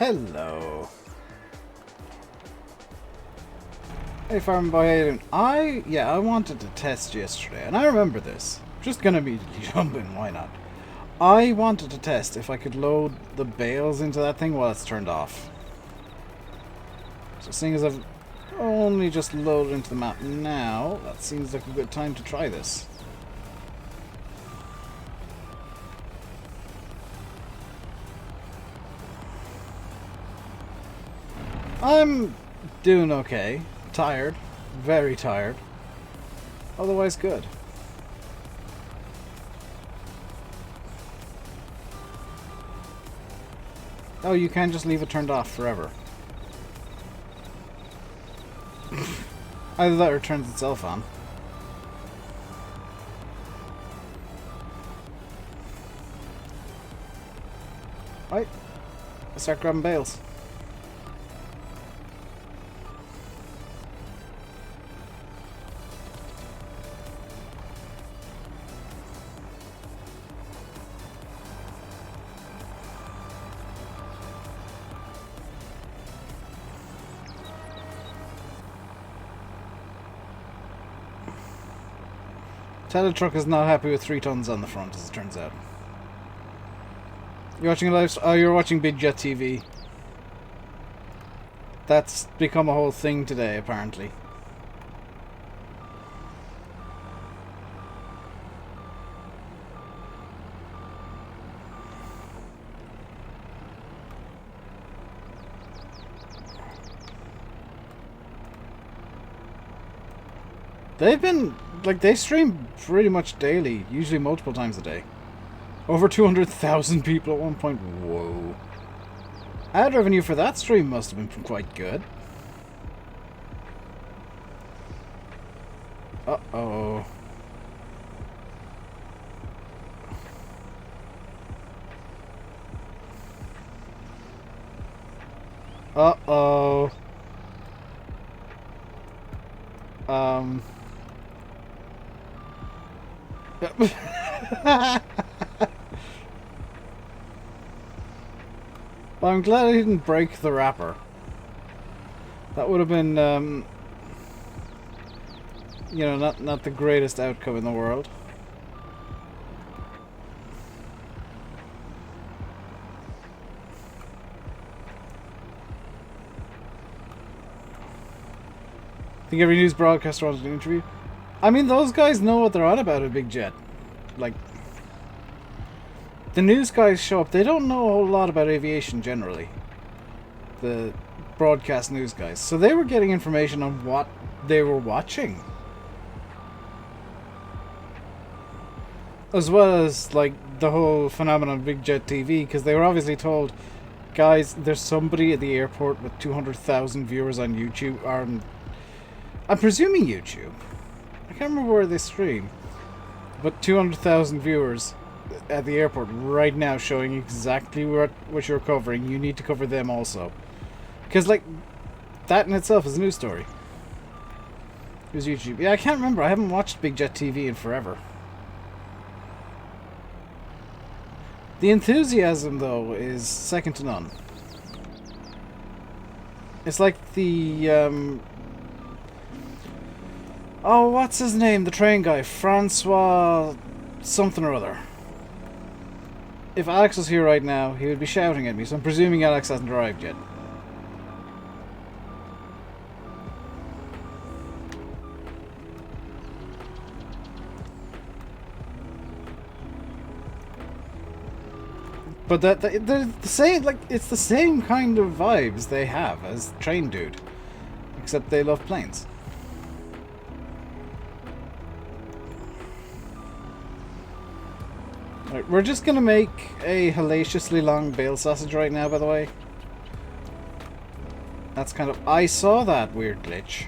Hello. Hey Farm Boy, how you doing? I wanted to test yesterday, and I remember this. Just gonna immediately jump in, why not? I wanted to test if I could load the bales into that thing while it's turned off. So seeing as I've only just loaded into the map now, that seems like a good time to try this. I'm doing okay. Tired. Very tired. Otherwise good. Oh, you can't just leave it turned off forever. Either that or it turns itself on. Right. Let's start grabbing bales. Teletruck is not happy with 3 tons on the front, as it turns out. You're watching a live... Oh, you're watching Big Jet TV. That's become a whole thing today, apparently. They've been... Like, they stream pretty much daily, usually multiple times a day. Over 200,000 people at one point. Whoa. Ad revenue for that stream must have been quite good. Uh-oh. Uh-oh. Well, I'm glad I didn't break the wrapper. That would have been, you know, not the greatest outcome in the world. I think every news broadcaster wanted an interview. I mean, those guys know what they're on about at Big Jet. Like, the news guys show up, they don't know a whole lot about aviation generally. The broadcast news guys. So they were getting information on what they were watching. As well as, like, the whole phenomenon of Big Jet TV, because they were obviously told, guys, there's somebody at the airport with 200,000 viewers on YouTube, or I'm presuming YouTube. I can't remember where they stream. But 200,000 viewers at the airport right now showing exactly what you're covering. You need to cover them also. Because, like, that in itself is a news story. It was YouTube. Yeah, I can't remember. I haven't watched Big Jet TV in forever. The enthusiasm, though, is second to none. It's like the, oh, what's his name? The train guy. Francois something or other. If Alex was here right now, he would be shouting at me, so I'm presuming Alex hasn't arrived yet. But they're the same, like, it's the same kind of vibes they have as Train Dude. Except they love planes. Right, we're just gonna make a hellaciously long bale sausage right now, by the way. That's kind of... I saw that weird glitch.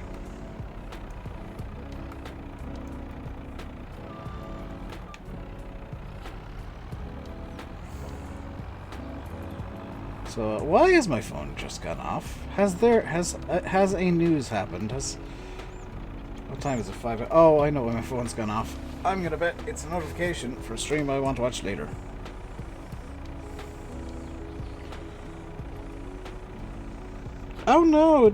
So, why has my phone just gone off? Has a news happened? What time is it? 5? Oh, I know why my phone's gone off. I'm gonna bet it's a notification for a stream I want to watch later. Oh no!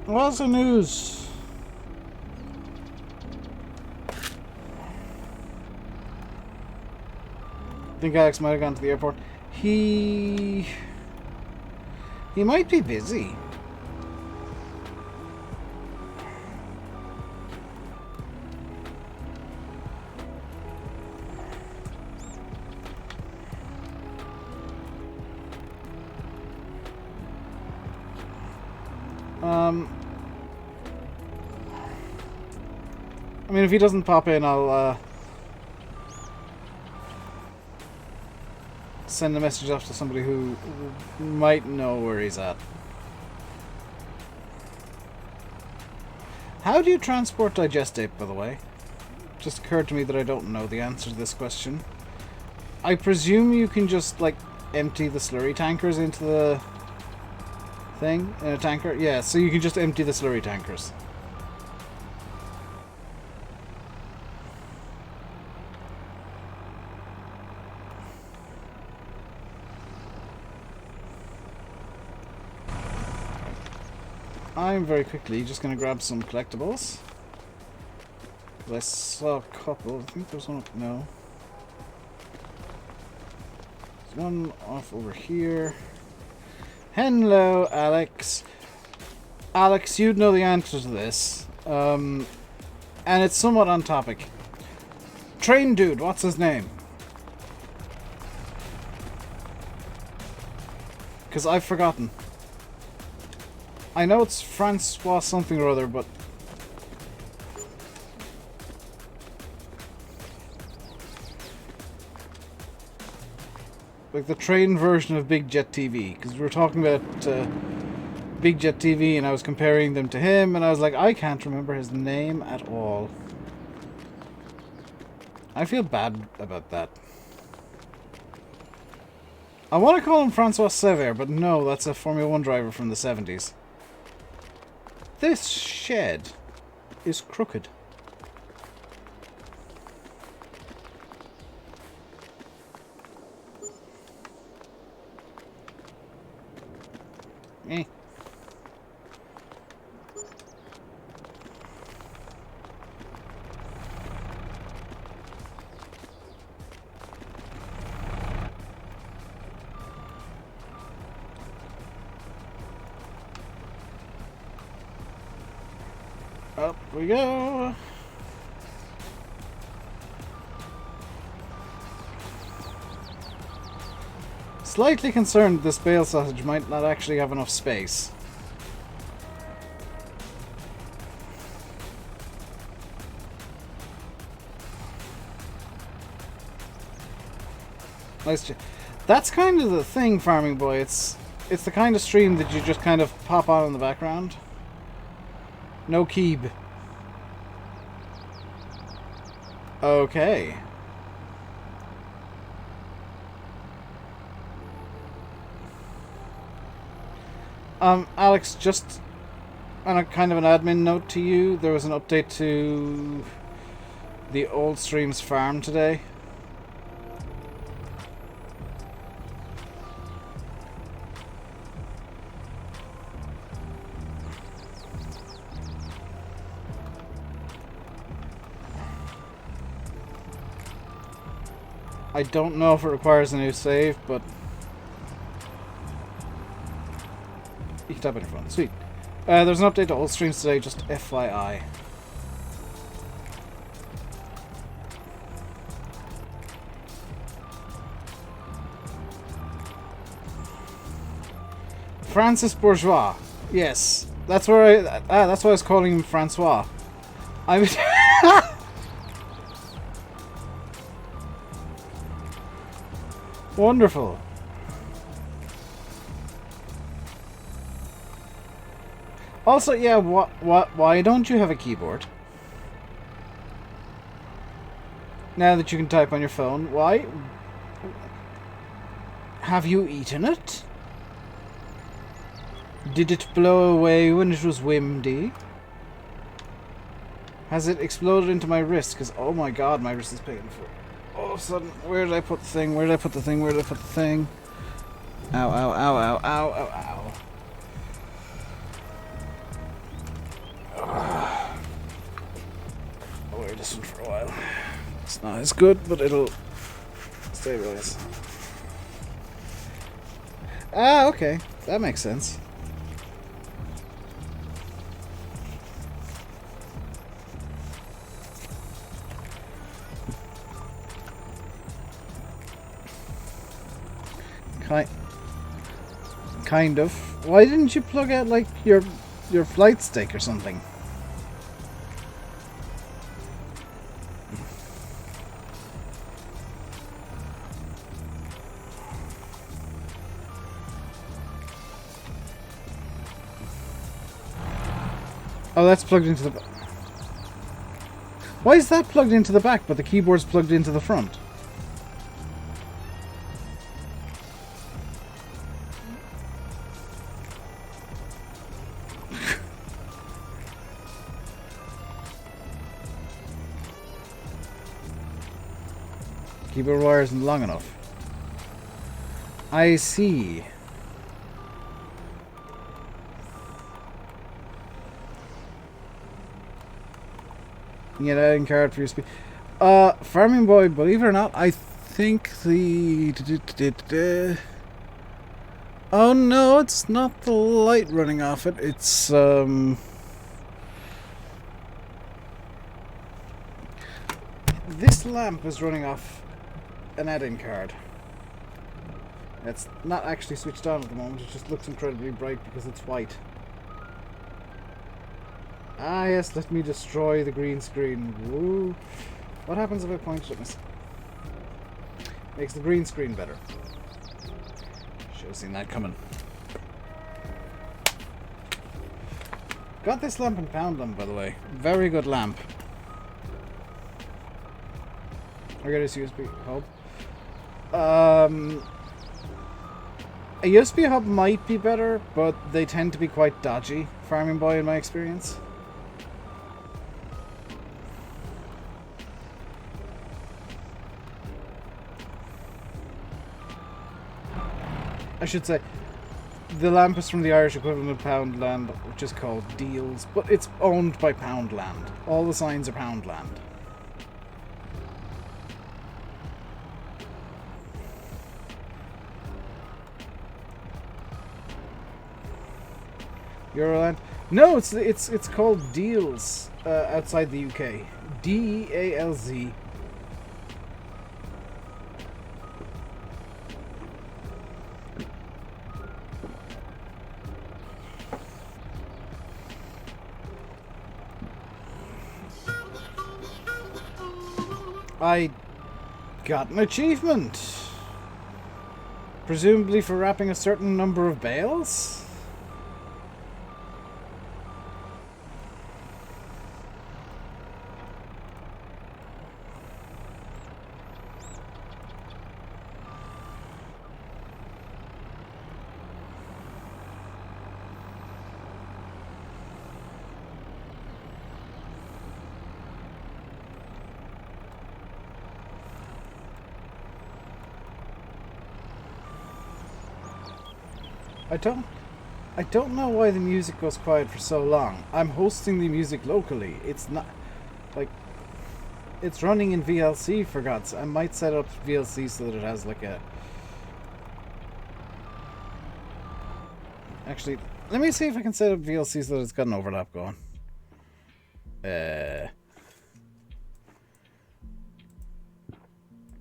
What's the news? I think Alex might have gone to the airport. He might be busy. I mean, if he doesn't pop in, I'll send a message off to somebody who might know where he's at. How do you transport digestate, by the way? Just occurred to me that I don't know the answer to this question. I presume you can just, like, empty the slurry tankers into the thing in a tanker? Yeah, so you can just empty the slurry tankers. I'm very quickly just going to grab some collectibles. I saw a couple. I think there's one up. No. There's one off over here. Hello, Alex. Alex, you'd know the answer to this. And it's somewhat on topic. Train dude, what's his name? Because I've forgotten. I know it's Francois something or other, but... like the train version of Big Jet TV. Because we were talking about Big Jet TV and I was comparing them to him, and I was like, I can't remember his name at all. I feel bad about that. I want to call him Francois Sever, but no, that's a Formula 1 driver from the 70s. This shed is crooked. Eh. Up we go. Slightly concerned this bale sausage might not actually have enough space. Nice. That's kind of the thing, Farming Boy. It's the kind of stream that you just kind of pop on in the background. No keeb. Okay. Alex, just on a kind of an admin note to you, there was an update to the Old Streams farm today. I don't know if it requires a new save, but you can tap on your phone. Sweet. There's an update to Old Streams today, just FYI. Francis Bourgeois. Yes. That's where that's why I was calling him Francois. I was wonderful. Also, yeah, why don't you have a keyboard? Now that you can type on your phone, why? Have you eaten it? Did it blow away when it was windy? Has it exploded into my wrist? Because, oh my god, my wrist is painful. All of a sudden, where did I put the thing? Where did I put the thing? Where did I put the thing? Ow, ow, ow, ow, ow, ow, ow. I'll wear this one for a while. It's not as good, but it'll stabilize. Ah, okay. That makes sense. Kind of. Why didn't you plug out, like, your flight stick or something? Oh, that's plugged into the back. Why is that plugged into the back, but the keyboard's plugged into the front? Keyboard wire isn't long enough. I see. Yeah, adding card for your speed. Farming Boy, believe it or not, I think the... Oh no, it's not the light running off it. It's this lamp is running off an add-in card. It's not actually switched on at the moment. It just looks incredibly bright because it's white. Ah yes, let me destroy the green screen. Woo! What happens if I point at this? Makes the green screen better. Should have seen that coming. Got this lamp in Poundland, by the way. Very good lamp. I got this USB hub. A USB hub might be better, but they tend to be quite dodgy, Farming Boy, in my experience. I should say, the lamp is from the Irish equivalent of Poundland, which is called Deals, but it's owned by Poundland. All the signs are Poundland. Euroland? No, it's called Deals outside the UK. DEALZ. I got an achievement. Presumably for wrapping a certain number of bales? I don't know why the music goes quiet for so long. I'm hosting the music locally. It's not like it's running in VLC, for God's sake. I might set up VLC so that it has like a... Actually, let me see if I can set up VLC so that it's got an overlap going.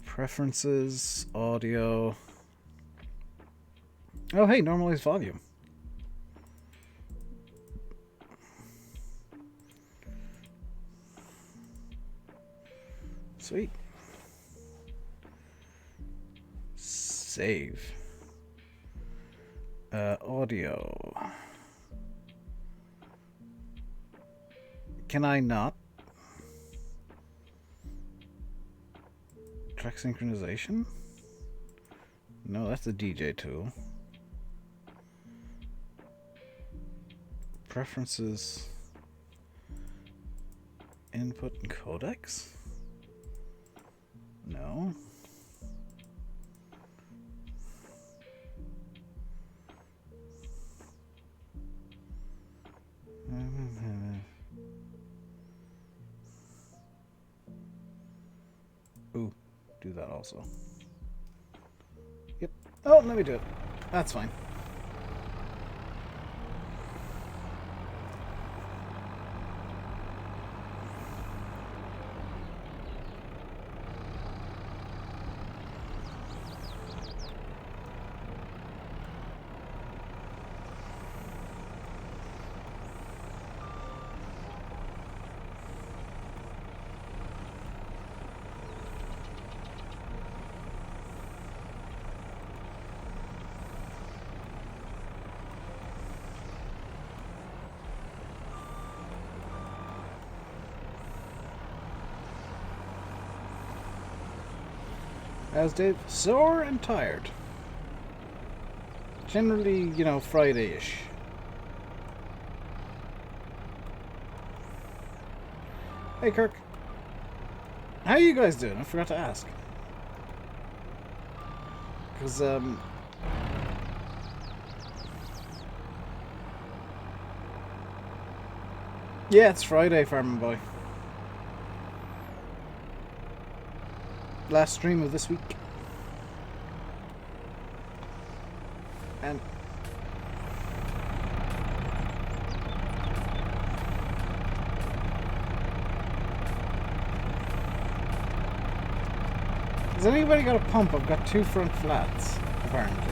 Preferences, audio. Oh, hey, normalize volume. Sweet. Save. Audio. Can I not? Track synchronization? No, that's the DJ tool. Preferences. Input and codecs? No. do that also. Yep. Oh, let me do it. That's fine. As Dave, sore and tired. Generally, you know, Friday-ish. Hey, Kirk. How are you guys doing? I forgot to ask. Because, yeah, it's Friday, Farming Boy. Last stream of this week. And has anybody got a pump? I've got 2 front flats, apparently.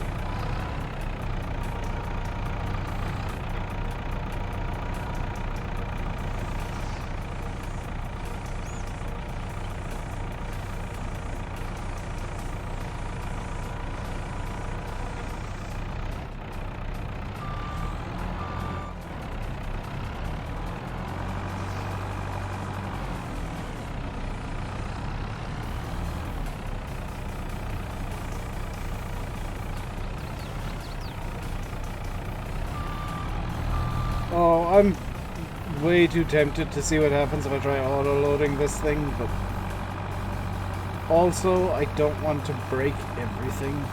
Oh, I'm way too tempted to see what happens if I try auto-loading this thing, but also I don't want to break everything.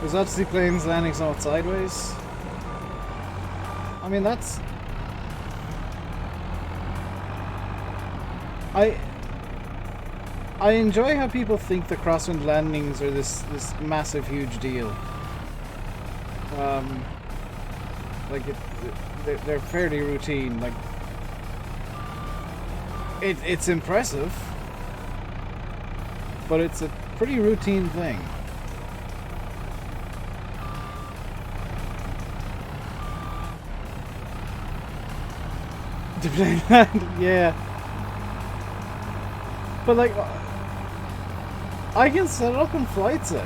Was that seaplanes landing somewhat sideways? I mean, that's... I enjoy how people think the crosswind landings are this massive, huge deal. Like, they're fairly routine. Like, it's impressive, but it's a pretty routine thing. To play land, yeah. But like, I can set it up in Flight Sim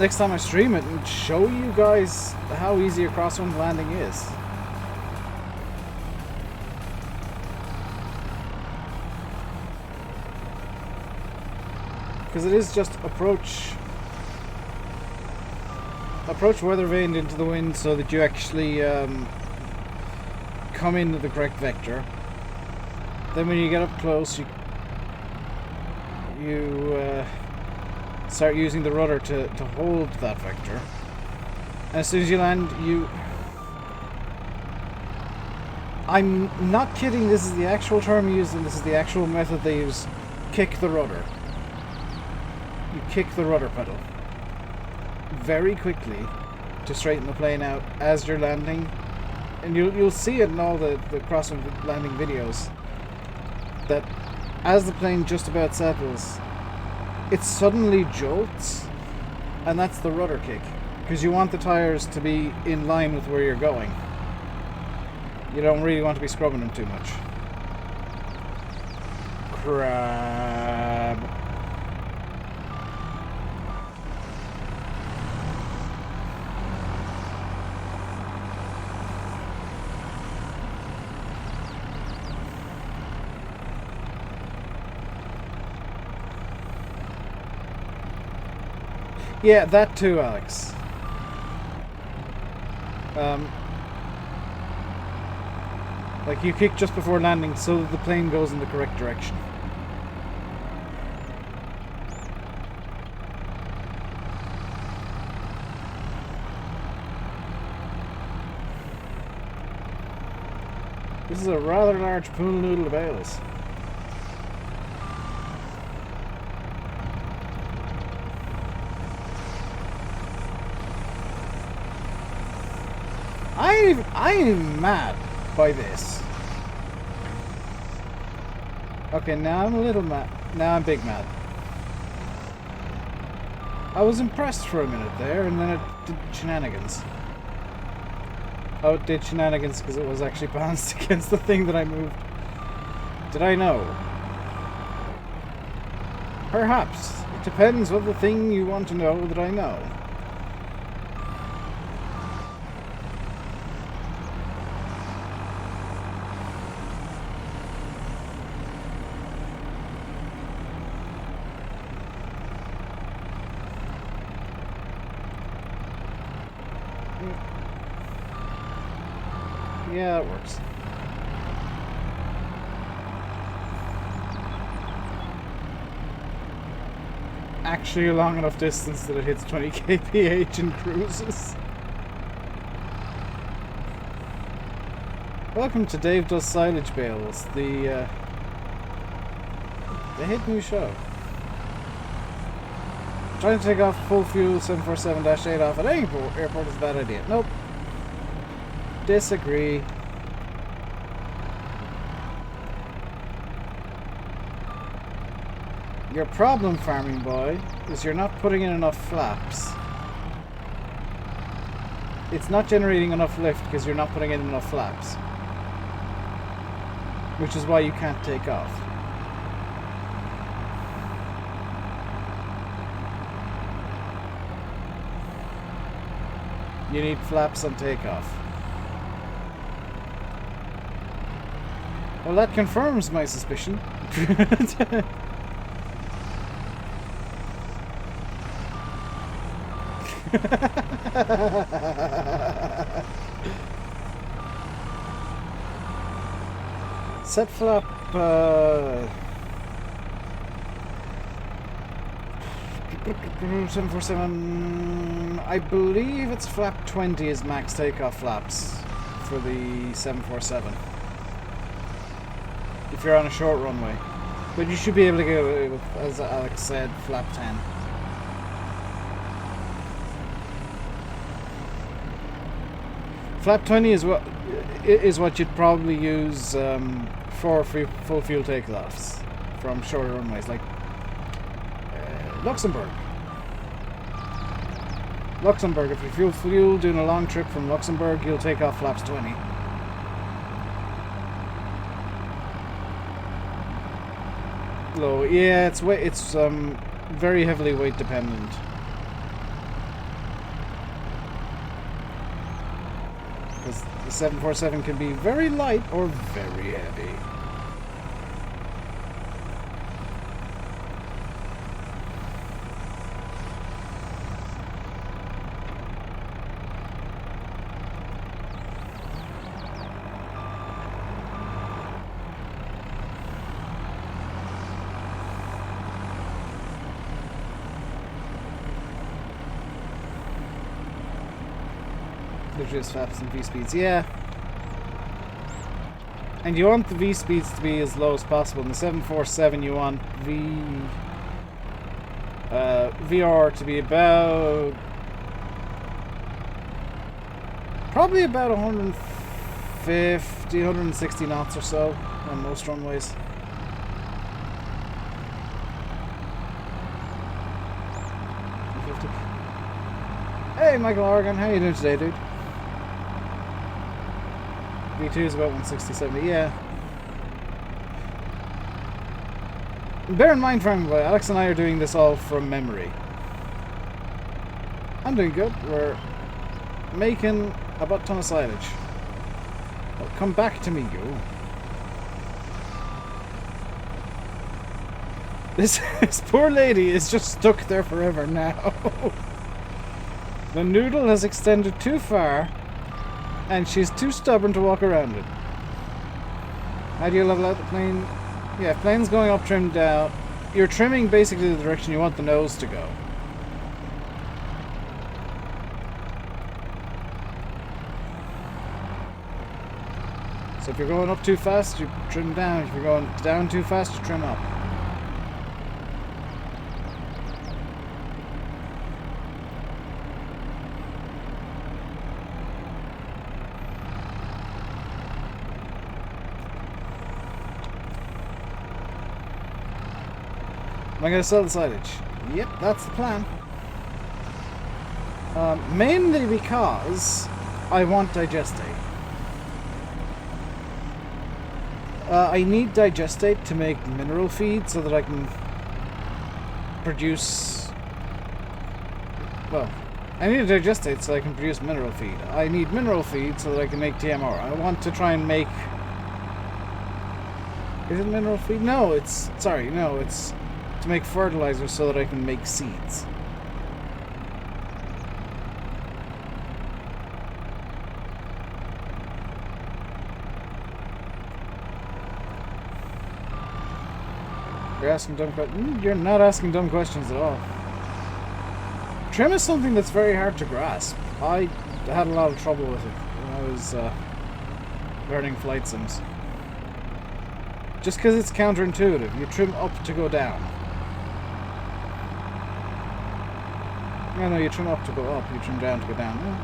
next time I stream it and show you guys how easy a crosswind landing is. Because it is just approach weather vane into the wind so that you actually come into the correct vector. Then when you get up close, you start using the rudder to hold that vector. And as soon as you land, I'm not kidding, this is the actual term used and this is the actual method they use. Kick the rudder. You kick the rudder pedal very quickly to straighten the plane out as you're landing. And you'll see it in all the crosswind landing videos, that as the plane just about settles, it suddenly jolts, and that's the rudder kick, because you want the tires to be in line with where you're going. You don't really want to be scrubbing them too much. Crab. Yeah, that too, Alex. Like you kick just before landing so that the plane goes in the correct direction. This is a rather large pool noodle of ales. I'm mad by this. Okay, now I'm a little mad. Now I'm big mad. I was impressed for a minute there, and then it did shenanigans. Oh, it did shenanigans because it was actually balanced against the thing that I moved. Did I know? Perhaps. It depends what the thing you want to know that I know. Yeah, it works. Actually a long enough distance that it hits 20 kph in cruises. Welcome to Dave Does Silage Bales, the hit new show. Trying to take off full fuel 747-8 off at any airport is a bad idea. Nope. Disagree. Your problem, farming boy, is you're not putting in enough flaps. It's not generating enough lift because you're not putting in enough flaps. Which is why you can't take off. You need flaps on takeoff. Well, that confirms my suspicion. Set flap 747. I believe it's flap 20 is max takeoff flaps for the 747. If you're on a short runway. But you should be able to get away with, as Alex said, flap 10. Flap 20 is what you'd probably use for full fuel takeoffs from shorter runways, like Luxembourg. Luxembourg, if you're fuel doing a long trip from Luxembourg, you'll take off flaps 20. Low, yeah, it's very heavily weight dependent. Because the 747 can be very light or very heavy. Just flaps and V-speeds, yeah. And you want the V-speeds to be as low as possible. In the 747 you want VR to be about probably about 150, 160 knots or so on most runways. Hey Michael Oregon, how you doing today, dude? V2 is about 160, 70, yeah. Bear in mind, farming boy, Alex and I are doing this all from memory. I'm doing good. We're making a butt ton of silage. Well, come back to me, you. This poor lady is just stuck there forever now. The noodle has extended too far, and she's too stubborn to walk around it. How do you level out the plane? Yeah, plane's going up, trimmed down. You're trimming basically the direction you want the nose to go. So if you're going up too fast, you trim down. If you're going down too fast, you trim up. Am I going to sell the silage? Yep, that's the plan. Mainly because I want digestate. I need digestate to make mineral feed so that I can produce... Well, I need digestate so I can produce mineral feed. I need mineral feed so that I can make TMR. I want to try and make... Is it mineral feed? No, it's... Sorry, no, it's... to make fertilizer so that I can make seeds. You're asking dumb questions. You're not asking dumb questions at all. Trim is something that's very hard to grasp. I had a lot of trouble with it when I was learning flight sims. Just because it's counterintuitive. You trim up to go down. No, you trim up to go up, you trim down to go down. Yeah.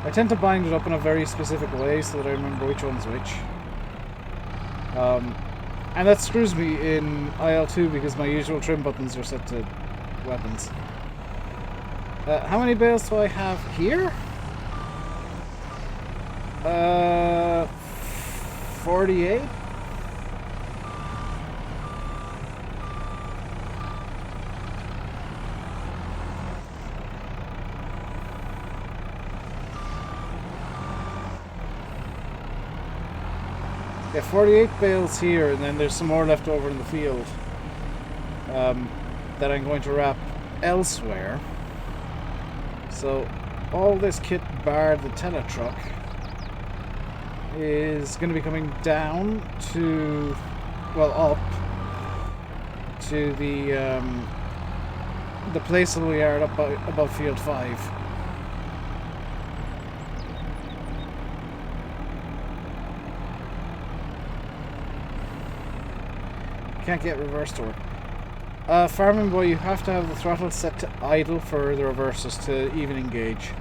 I tend to bind it up in a very specific way so that I remember which one's which. And that screws me in IL2 because my usual trim buttons are set to weapons. How many bales do I have here? 48? Yeah, 48 bales here, and then there's some more left over in the field that I'm going to wrap elsewhere. So all this kit bar the Teletruck is going to be coming down to, well, up to the place that we are up above Field 5. Can't get reverse to work. Farming boy, you have to have the throttle set to idle for the reverses to even engage.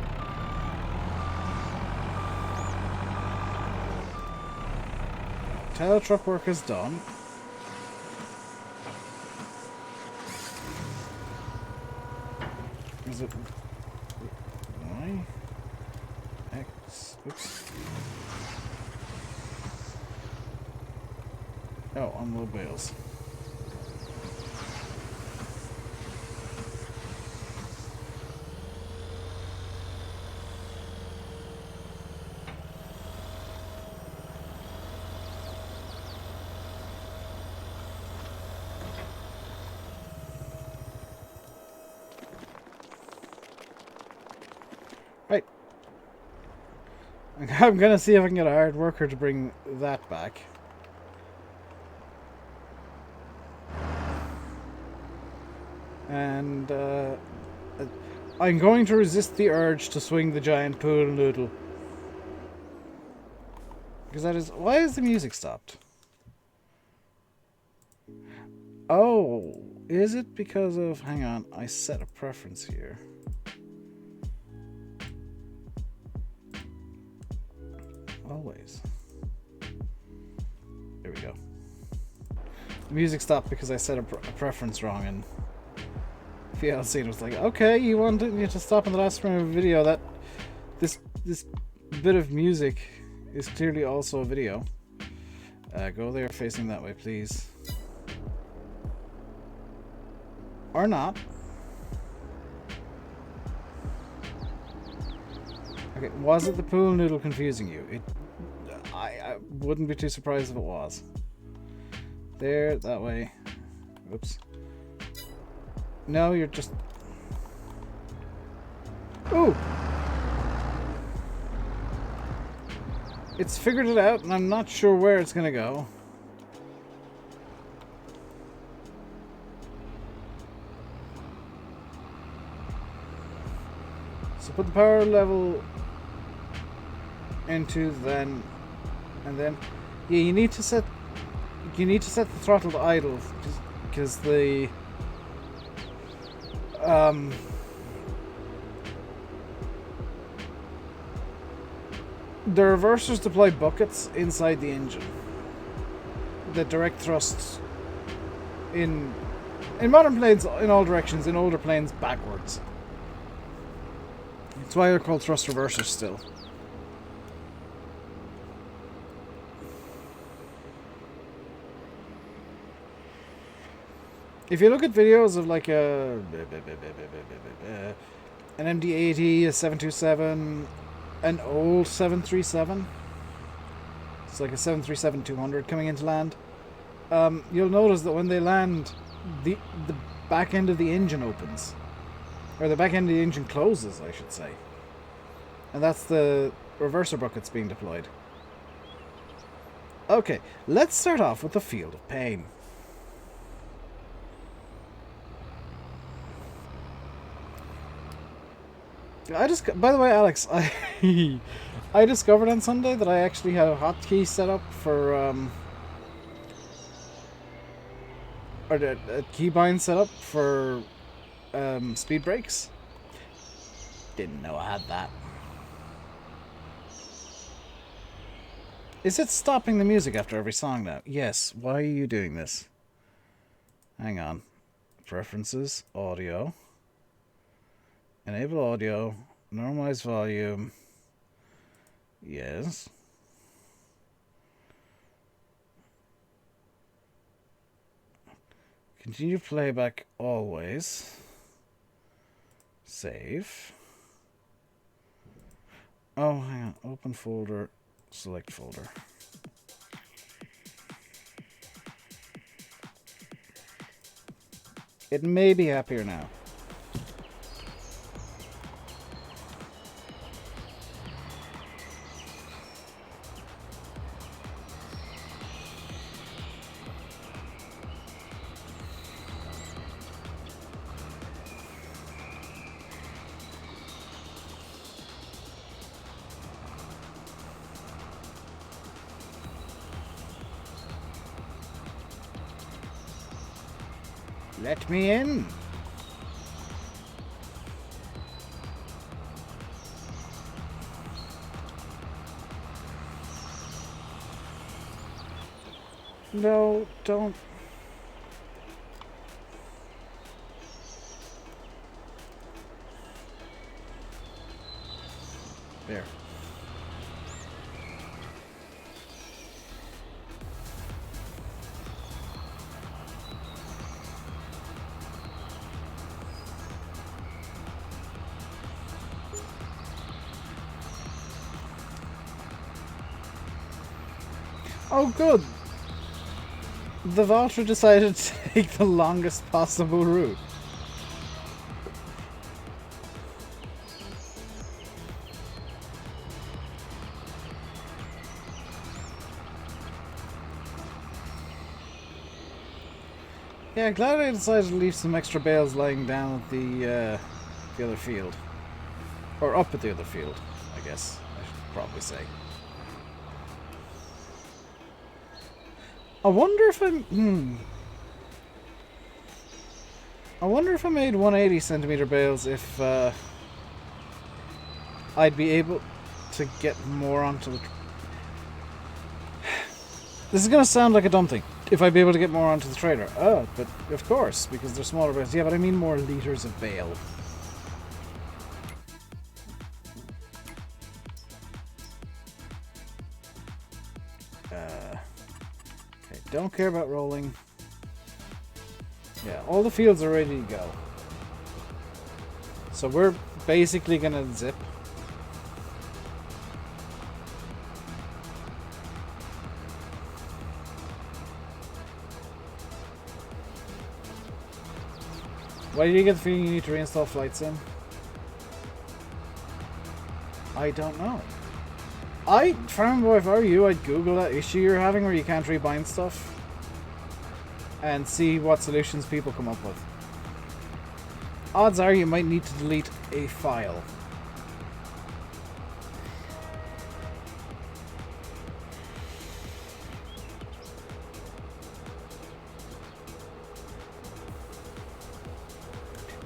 Teletruck work is done. Is it Y? X? Oops. Oh, unload bales. Right. I'm gonna see if I can get a hired worker to bring that back. And I'm going to resist the urge to swing the giant pool noodle. Because that is... Why is the music stopped? Oh, is it because of... Hang on, I set a preference here. Always. There we go. The music stopped because I set a preference wrong, and VLC was like, okay, you wanted me to stop in the last frame of a video. That this bit of music is clearly also a video. Go there facing that way, please. Or not. Okay, was it the pool noodle confusing you? I wouldn't be too surprised if it was. There, that way. Oops. No, you're just... Ooh! It's figured it out, and I'm not sure where it's gonna go. So put the power level into then, and then, yeah, you need to set the throttle to idle, because the reversers deploy buckets inside the engine that direct thrust in modern planes in all directions, in older planes backwards. That's why they're called thrust reversers still. If you look at videos of like an MD-80, a 727, an old 737, it's like a 737-200 coming into land, you'll notice that when they land, the back end of the engine opens. Or the back end of the engine closes, I should say. And that's the reverser buckets being deployed. Okay, let's start off with the field of pain. By the way, Alex, I discovered on Sunday that I actually had a hotkey set up for or a keybind set up for speed brakes. Didn't know I had that. Is it stopping the music after every song now? Yes. Why are you doing this? Hang on. Preferences, audio. Enable audio. Normalize volume. Yes. Continue playback always. Save. Oh, hang on. Open folder. Select folder. It may be happier now. Let me in. No, don't. There. Oh, good. The Valtra decided to take the longest possible route. Yeah, glad I decided to leave some extra bales lying down at the other field. Or up at the other field, I guess I should probably say. I wonder if I wonder if I made 180 centimeter bales, if I'd be able to get more onto the... This is going to sound like a dumb thing. If I'd be able to get more onto the trailer. Oh, but of course, because they're smaller bales. Yeah, but I mean more liters of bale. Don't care about rolling. Yeah, all the fields are ready to go. So we're basically gonna zip. Why do you get the feeling you need to reinstall Flight Sim? I don't know. Farmboy, if I were you, I'd Google that issue you're having where you can't rebind stuff and see what solutions people come up with. Odds are you might need to delete a file.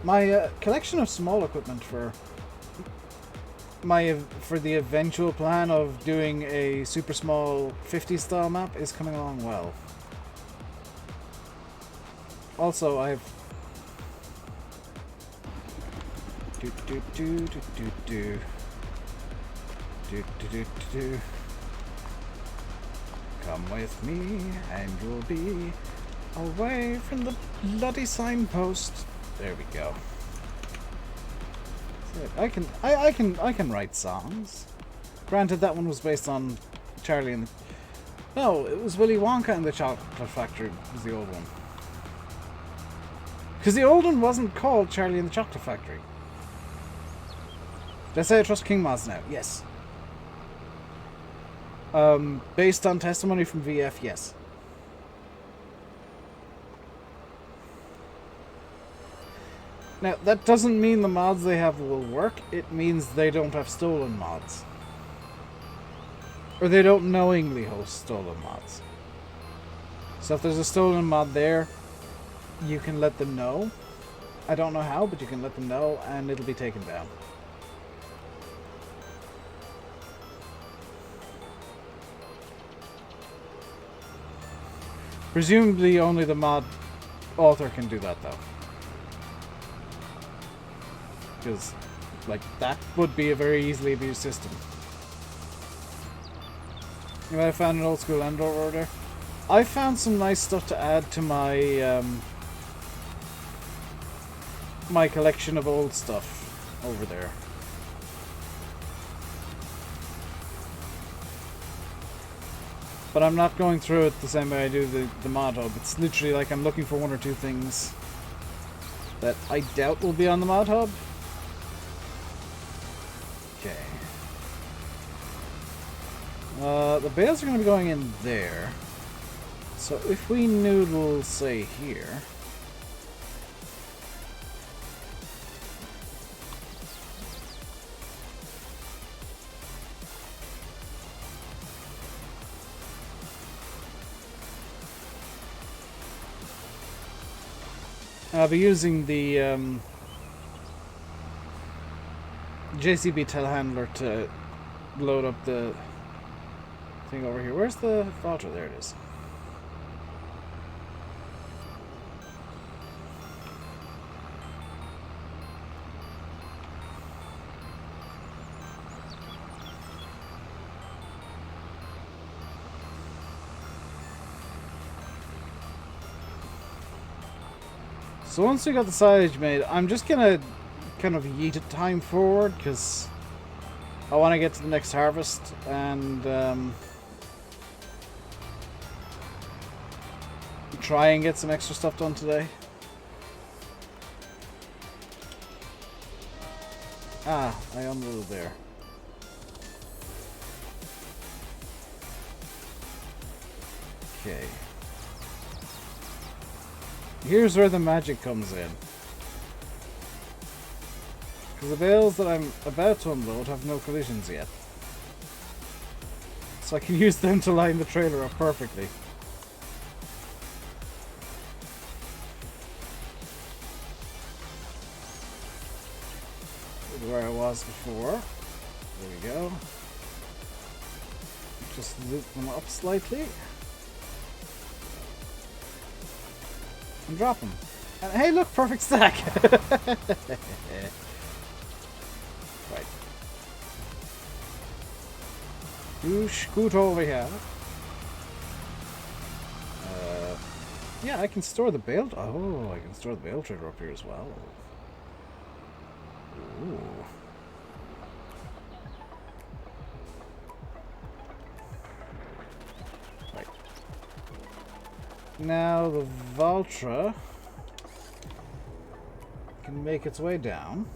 My collection of small equipment for the eventual plan of doing a super small 50 style map is coming along well. Also, I've come with me and you'll be away from the bloody signpost. There we go. I can write songs. Granted, that one was based on Charlie and... No, it was Willy Wonka and the Chocolate Factory was the old one. Because the old one wasn't called Charlie and the Chocolate Factory. Did I say I trust King Mods now? Yes. Based on testimony from VF, yes. Now, that doesn't mean the mods they have will work. It means they don't have stolen mods. Or they don't knowingly host stolen mods. So if there's a stolen mod there, you can let them know. I don't know how, but you can let them know and it'll be taken down. Presumably only the mod author can do that though. Because, like, that would be a very easily abused system. You might have found an old school Endor order. I found some nice stuff to add to my my collection of old stuff over there. But I'm not going through it the same way I do the mod hub. It's literally like I'm looking for one or two things that I doubt will be on the mod hub. Okay. The bales are going to be going in there. So if we noodle, say, here... I'll be using the JCB telehandler to load up the thing over here. Where's the filter? There it is. So once we got the silage made, I'm just gonna kind of yeet it time forward because I want to get to the next harvest and try and get some extra stuff done today. Ah, I unloaded there. Okay. Here's where the magic comes in. Because the bales that I'm about to unload have no collisions yet. So I can use them to line the trailer up perfectly. Where I was before. There we go. Just loop them up slightly. And drop them. And hey, look, perfect stack. Right. You scoot over here. Yeah, I can store the bale. Oh, I can store the bale trailer up here as well. Ooh. Right. Now the Valtra make its way down.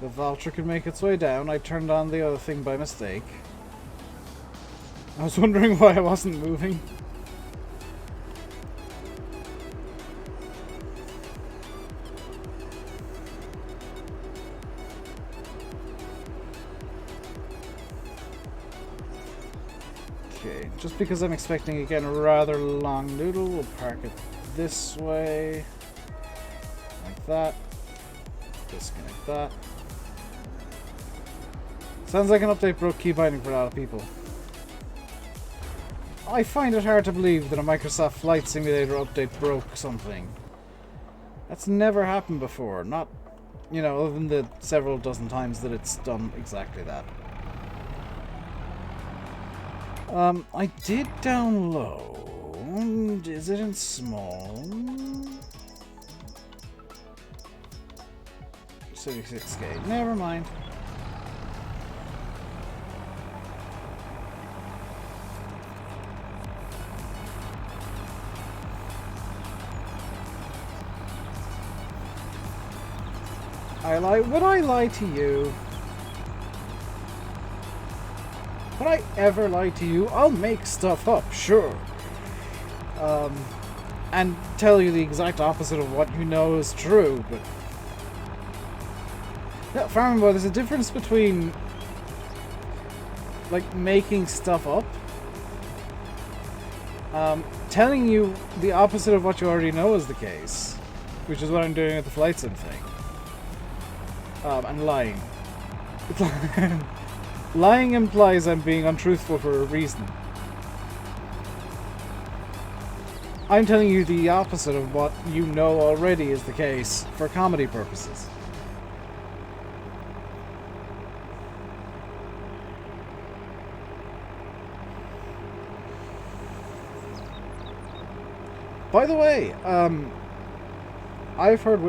The vulture can make its way down. I turned on the other thing by mistake. I was wondering why I wasn't moving. Okay, just because I'm expecting again a rather long noodle, we'll park it this way. Like that. Disconnect that. Sounds like an update broke key binding for a lot of people. I find it hard to believe that a Microsoft Flight Simulator update broke something. That's never happened before. Not, you know, other than the several dozen times that it's done exactly that. I did download... Is it in small? 76K. Never mind. Would I lie to you? Would I ever lie to you? I'll make stuff up, sure. And tell you the exact opposite of what you know is true, but... Yeah, Farming Boy, there's a difference between... like, making stuff up. Telling you the opposite of what you already know is the case. Which is what I'm doing with the flight sim thing. And lying. Lying implies I'm being untruthful for a reason. I'm telling you the opposite of what you know already is the case for comedy purposes. By the way, I've heard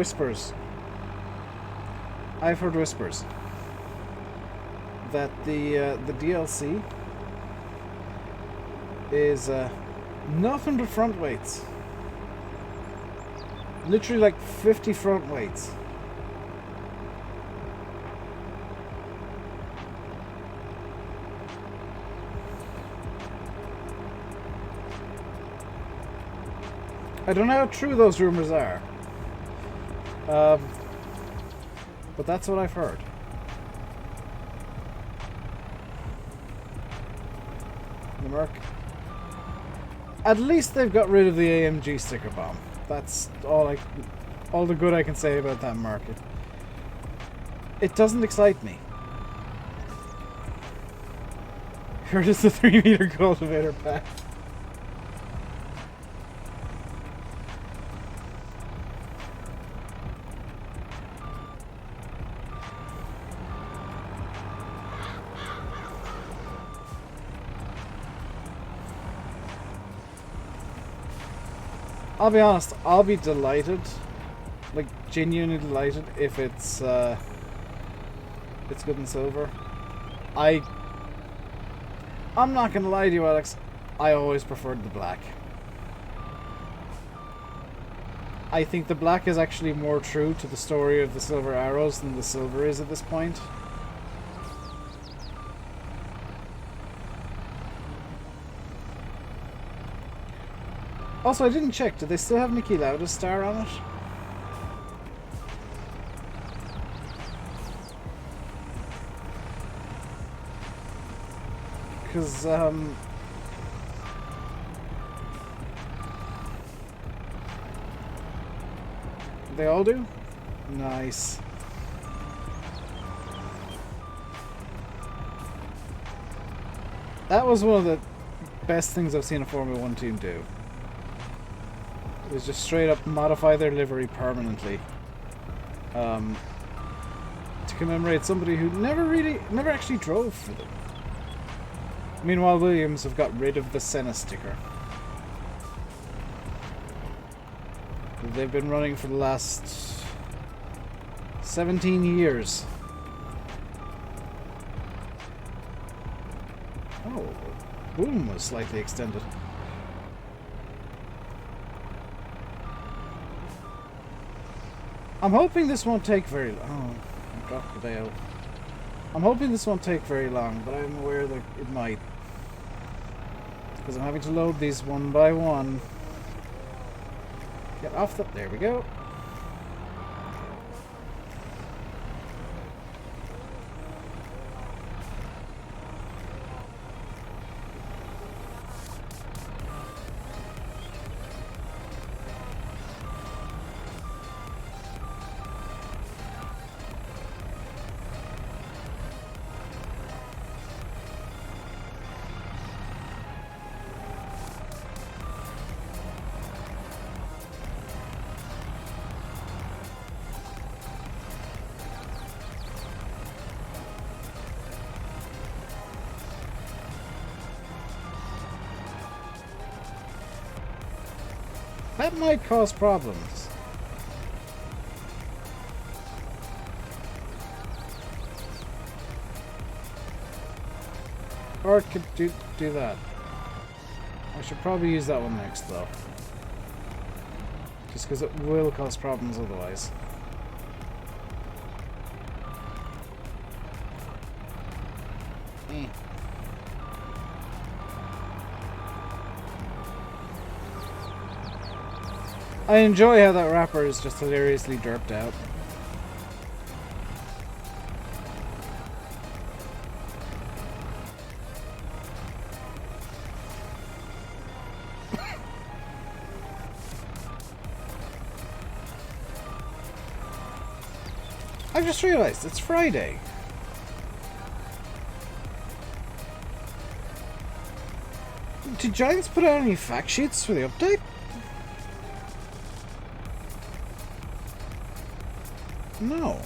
whispers that the DLC is nothing but front weights. Literally like 50 front weights. I don't know how true those rumors are. But that's what I've heard. The Merc. At least they've got rid of the AMG sticker bomb. That's all the good I can say about that market. It doesn't excite me. Here is the 3-meter cultivator pack. I'll be honest, I'll be delighted, like genuinely delighted if it's good in silver. I'm not gonna lie to you, Alex, I always preferred the black. I think the black is actually more true to the story of the silver arrows than the silver is at this point. Also, I didn't check. Do they still have Mickey Lauda's star on it? Because, they all do? Nice. That was one of the best things I've seen a Formula 1 team do. It was just straight up modify their livery permanently. To commemorate somebody who never actually drove for them. Meanwhile, Williams have got rid of the Senna sticker. They've been running for the last 17 years. Oh. boom was slightly extended. I'm hoping this won't take very long. Oh, I dropped the bale. I'm hoping this won't take very long, but I'm aware that it might. Because I'm having to load these one by one. Get off the... There we go. That might cause problems. Or it could do that. I should probably use that one next, though. Just because it will cause problems otherwise. I enjoy how that wrapper is just hilariously derped out. I just realized it's Friday. Did Giants put out any fact sheets for the update? No.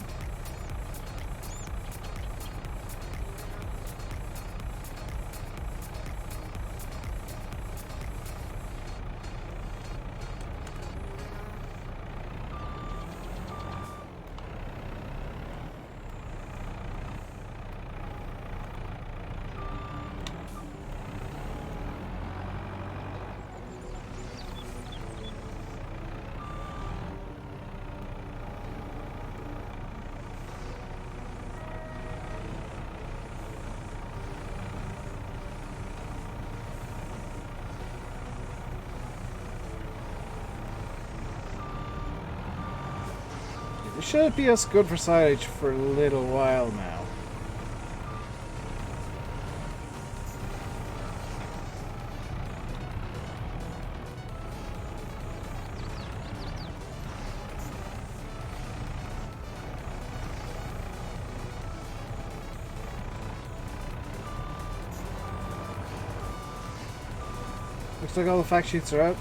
It should be us good for silage for a little while now. Looks like all the fact sheets are out.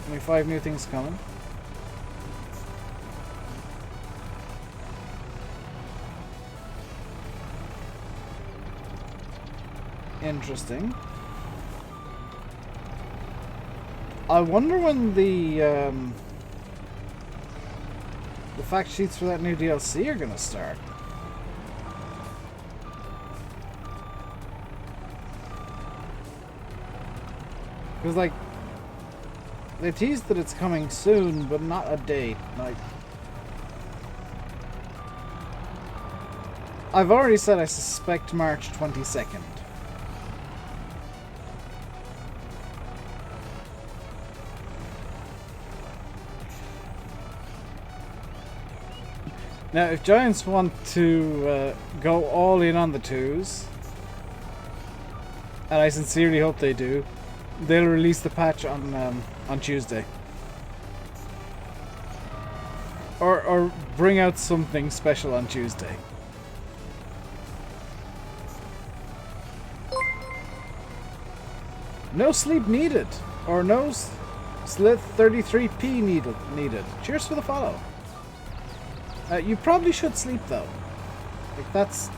Only 5 new things coming. Interesting. I wonder when the fact sheets for that new DLC are gonna start. Because, like, they teased that it's coming soon, but not a date. Like, I've already said I suspect March 22nd. Now, if Giants want to go all in on the 2s, and I sincerely hope they do, they'll release the patch on Tuesday, or bring out something special on Tuesday. No sleep needed, or no Slith 33p needed. Cheers for the follow. You probably should sleep though. Like that's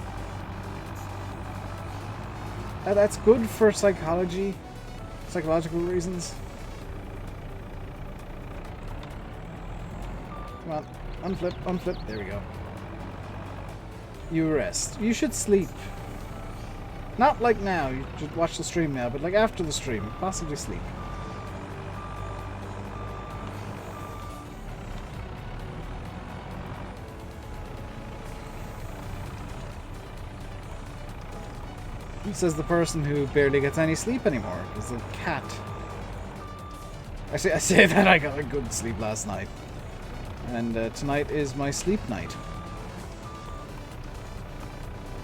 good for psychological reasons. Come on, unflip. There we go. You rest. You should sleep. Not like now, you just watch the stream now, but like after the stream, possibly sleep. Says the person who barely gets any sleep anymore. Is a cat. Actually, I say that I got a good sleep last night. And tonight is my sleep night.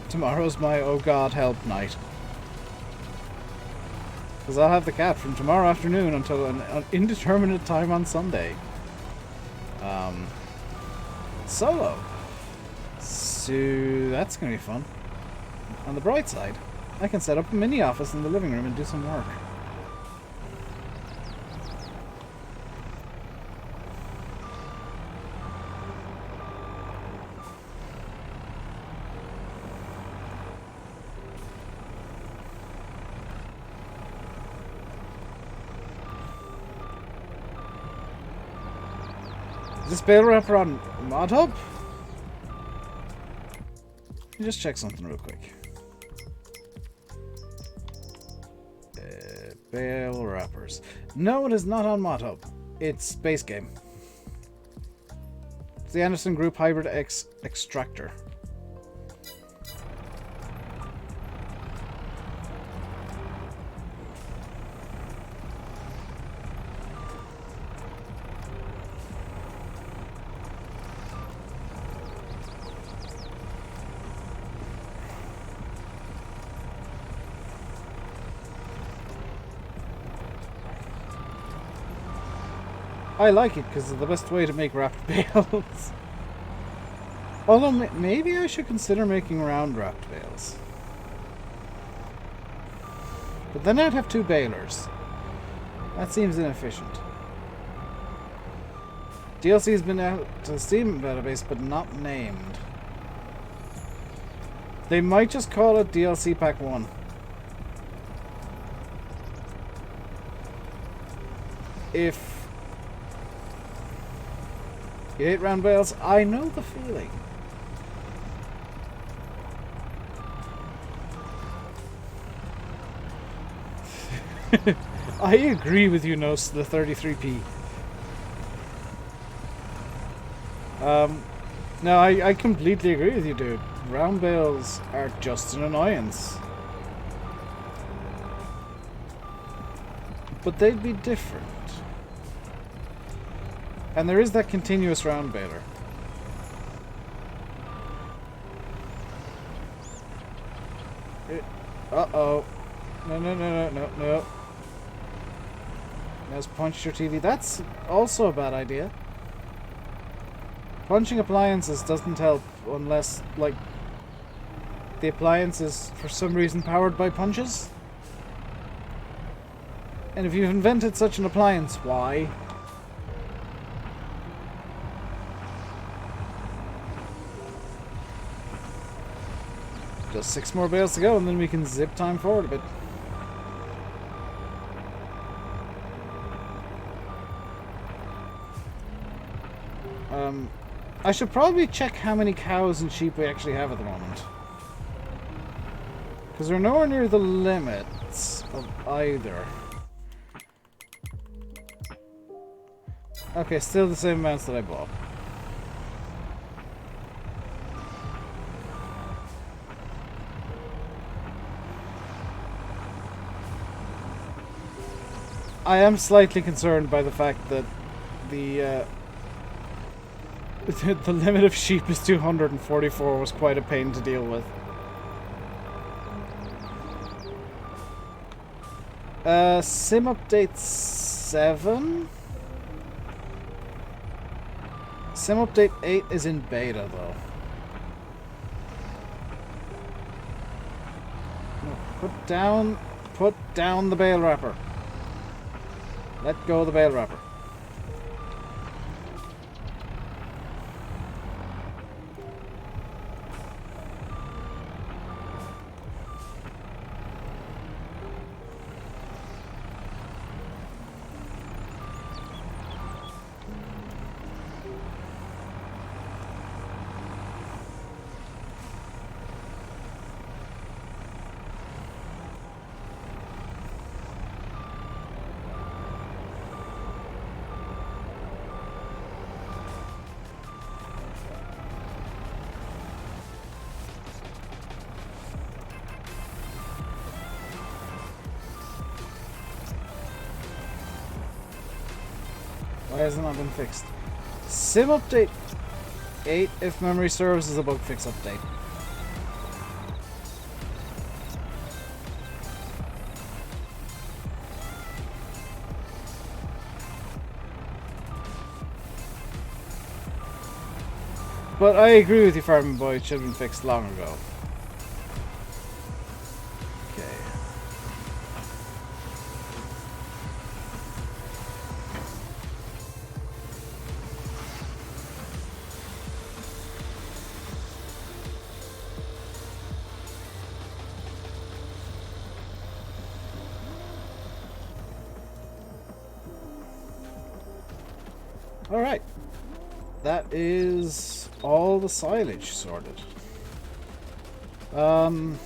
Tomorrow's my oh god help night. Because I'll have the cat from tomorrow afternoon until an indeterminate time on Sunday. Solo. So that's going to be fun. On the bright side, I can set up a mini office in the living room and do some work. Is this bale wrapper on Mod Hub? Let me just check something real quick. Bale wrappers. No, it is not on Mod Hub. It's base game. It's the Anderson Group Hybrid X Extractor. I like it because it's the best way to make wrapped bales. Although maybe I should consider making round wrapped bales. But then I'd have 2 balers. That seems inefficient. DLC has been out to the Steam database but not named. They might just call it DLC Pack 1. If you hate round bales, I know the feeling. I agree with you, Nos, the 33p. No, I completely agree with you, dude. Round bales are just an annoyance. But they'd be different. And there is that continuous round baler. Uh-oh. No. Just punch your TV. That's also a bad idea. Punching appliances doesn't help unless, like, the appliance is for some reason powered by punches. And if you've invented such an appliance, why? Just 6 more bales to go and then we can zip time forward a bit. I should probably check how many cows and sheep we actually have at the moment. Because we're nowhere near the limits of either. Okay, still the same amounts that I bought. I am slightly concerned by the fact that the the limit of sheep is 244 was quite a pain to deal with. Sim update 7? Sim update 8 is in beta though. No, put down the bale wrapper. Let go of the bale wrapper. Why has it not been fixed? Sim update 8, if memory serves, is a bug fix update. But I agree with you, Farming Boy, it should have been fixed long ago. Okay. Alright. That is all the silage sorted. The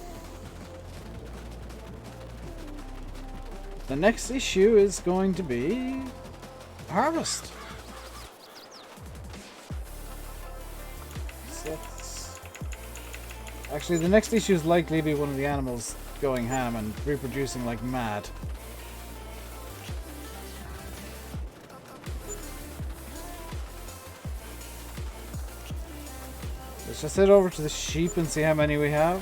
next issue is going to be harvest. So actually, the next issue is likely to be one of the animals going ham and reproducing like mad. Let's just head over to the sheep and see how many we have.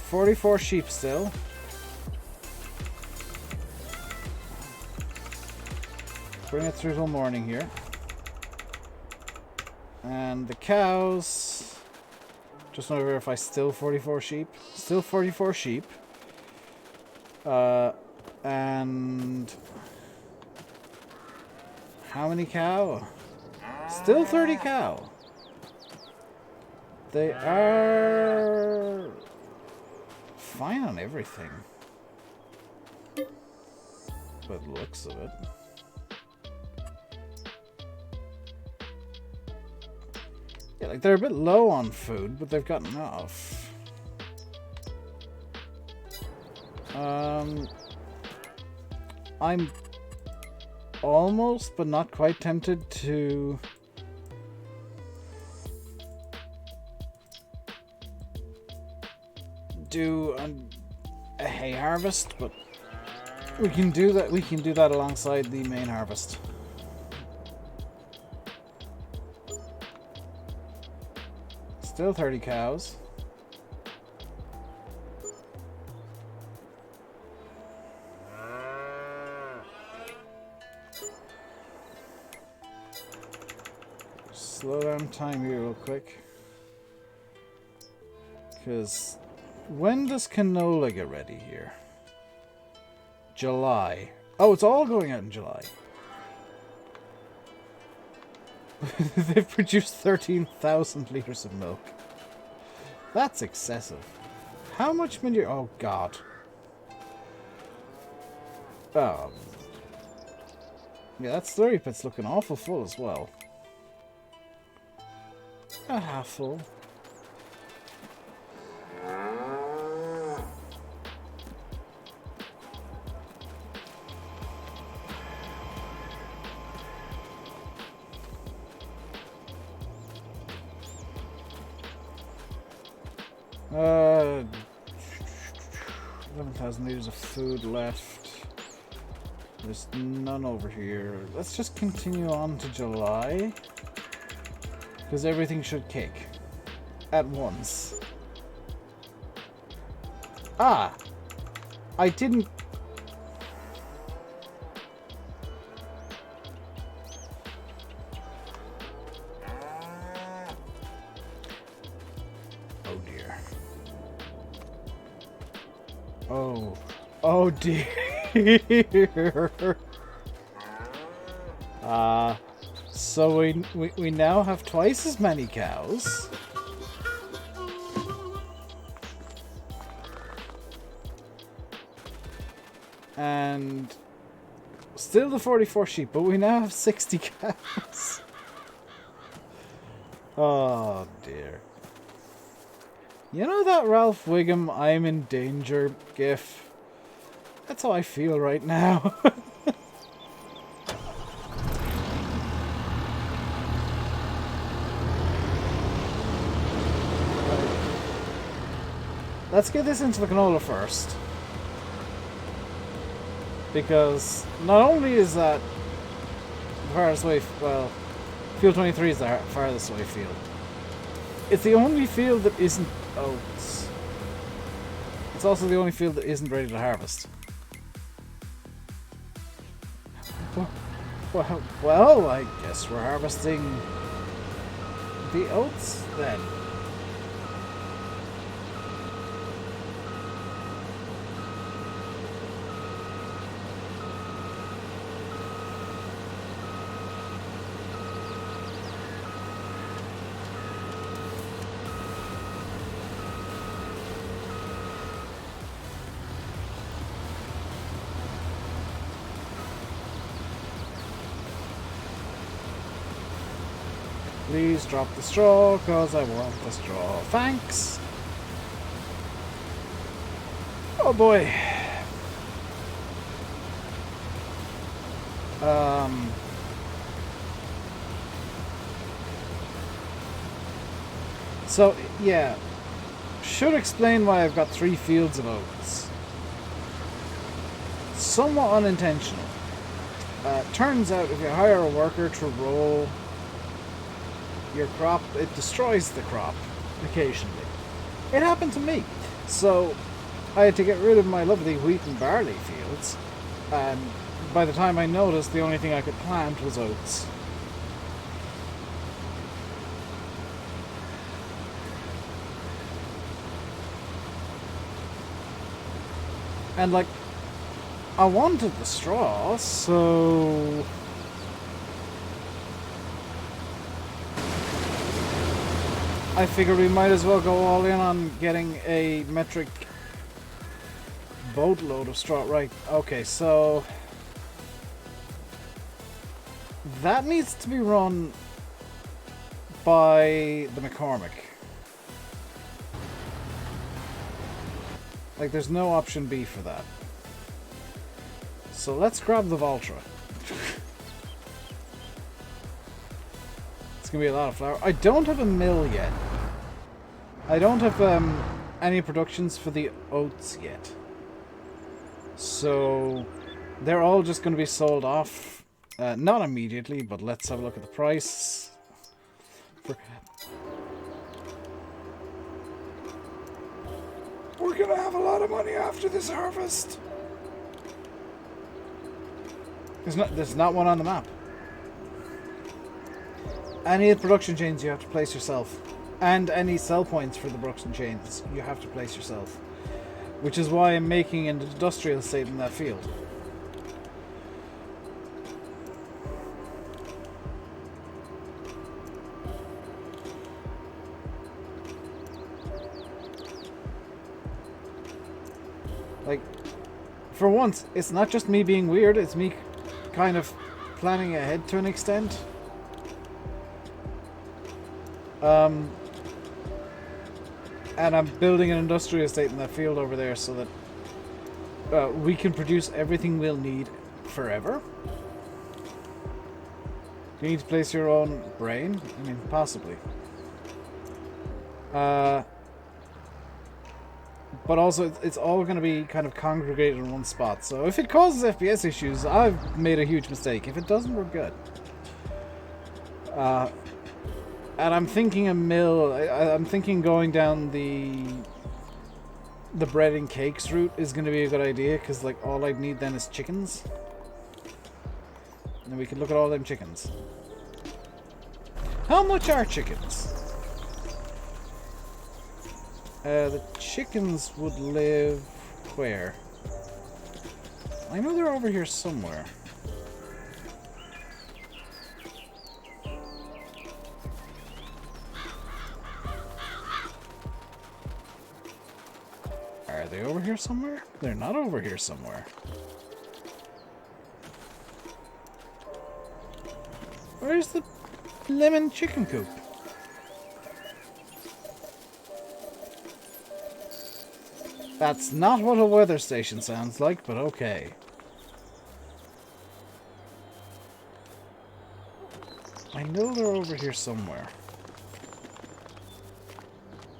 44 sheep still. Bring it through till morning here. And the cows. Just want to verify, still 44 sheep. Still 44 sheep. And how many cow? Still 30 cow. They are fine on everything. By the looks of it. Yeah, like they're a bit low on food, but they've got enough. I'm almost, but not quite tempted to do a hay harvest, but we can do that. We can do that alongside the main harvest. Still 30 cows. Slow down time here real quick. Because when does canola get ready here? July. Oh, it's all going out in July. They've produced 13,000 liters of milk. That's excessive. How much manure? Oh, God. Oh. Yeah, that slurry pit's looking awful full as well. Not half full. Uh, 11,000 liters of food left. There's none over here. Let's just continue on to July. Because everything should kick. At once. Ah! I didn't... Oh dear. Oh. Oh dear. So we now have twice as many cows. And still the 44 sheep, but we now have 60 cows. Oh dear. You know that Ralph Wiggum I'm in danger gif? That's how I feel right now. Let's get this into the canola first. Because not only is that the farthest away, well, field 23 is the farthest away field. It's the only field that isn't oats. It's also the only field that isn't ready to harvest. Well, I guess we're harvesting the oats then. Please drop the straw, cause I want the straw. Thanks! Oh boy. So, yeah. Should explain why I've got 3 fields of oats. Somewhat unintentional. Turns out if you hire a worker to roll your crop, it destroys the crop occasionally. It happened to me. So I had to get rid of my lovely wheat and barley fields, and by the time I noticed, the only thing I could plant was oats. And like, I wanted the straw, so I figured we might as well go all in on getting a metric boatload of straw. Right, okay, so that needs to be run by the McCormick. Like, there's no option B for that. So let's grab the Voltra. It's gonna be a lot of flour. I don't have a mill yet. I don't have any productions for the oats yet. So they're all just going to be sold off. Not immediately, but let's have a look at the price. We're going to have a lot of money after this harvest. There's not one on the map. Any of the production chains you have to place yourself. And any sell points for the production chains you have to place yourself. Which is why I'm making an industrial estate in that field. Like, for once, it's not just me being weird, it's me kind of planning ahead to an extent. And I'm building an industrial estate in that field over there so that we can produce everything we'll need forever. Do you need to place your own brain? I mean, possibly. But also, it's all going to be kind of congregated in one spot. So if it causes FPS issues, I've made a huge mistake. If it doesn't, we're good. And I'm thinking a mill. I'm thinking going down the bread and cakes route is going to be a good idea, because like all I'd need then is chickens, and we can look at all them chickens. How much are chickens? The chickens would live where? I know they're over here somewhere. Are they over here somewhere? They're not over here somewhere. Where's the lemon chicken coop? That's not what a weather station sounds like, but okay. I know they're over here somewhere.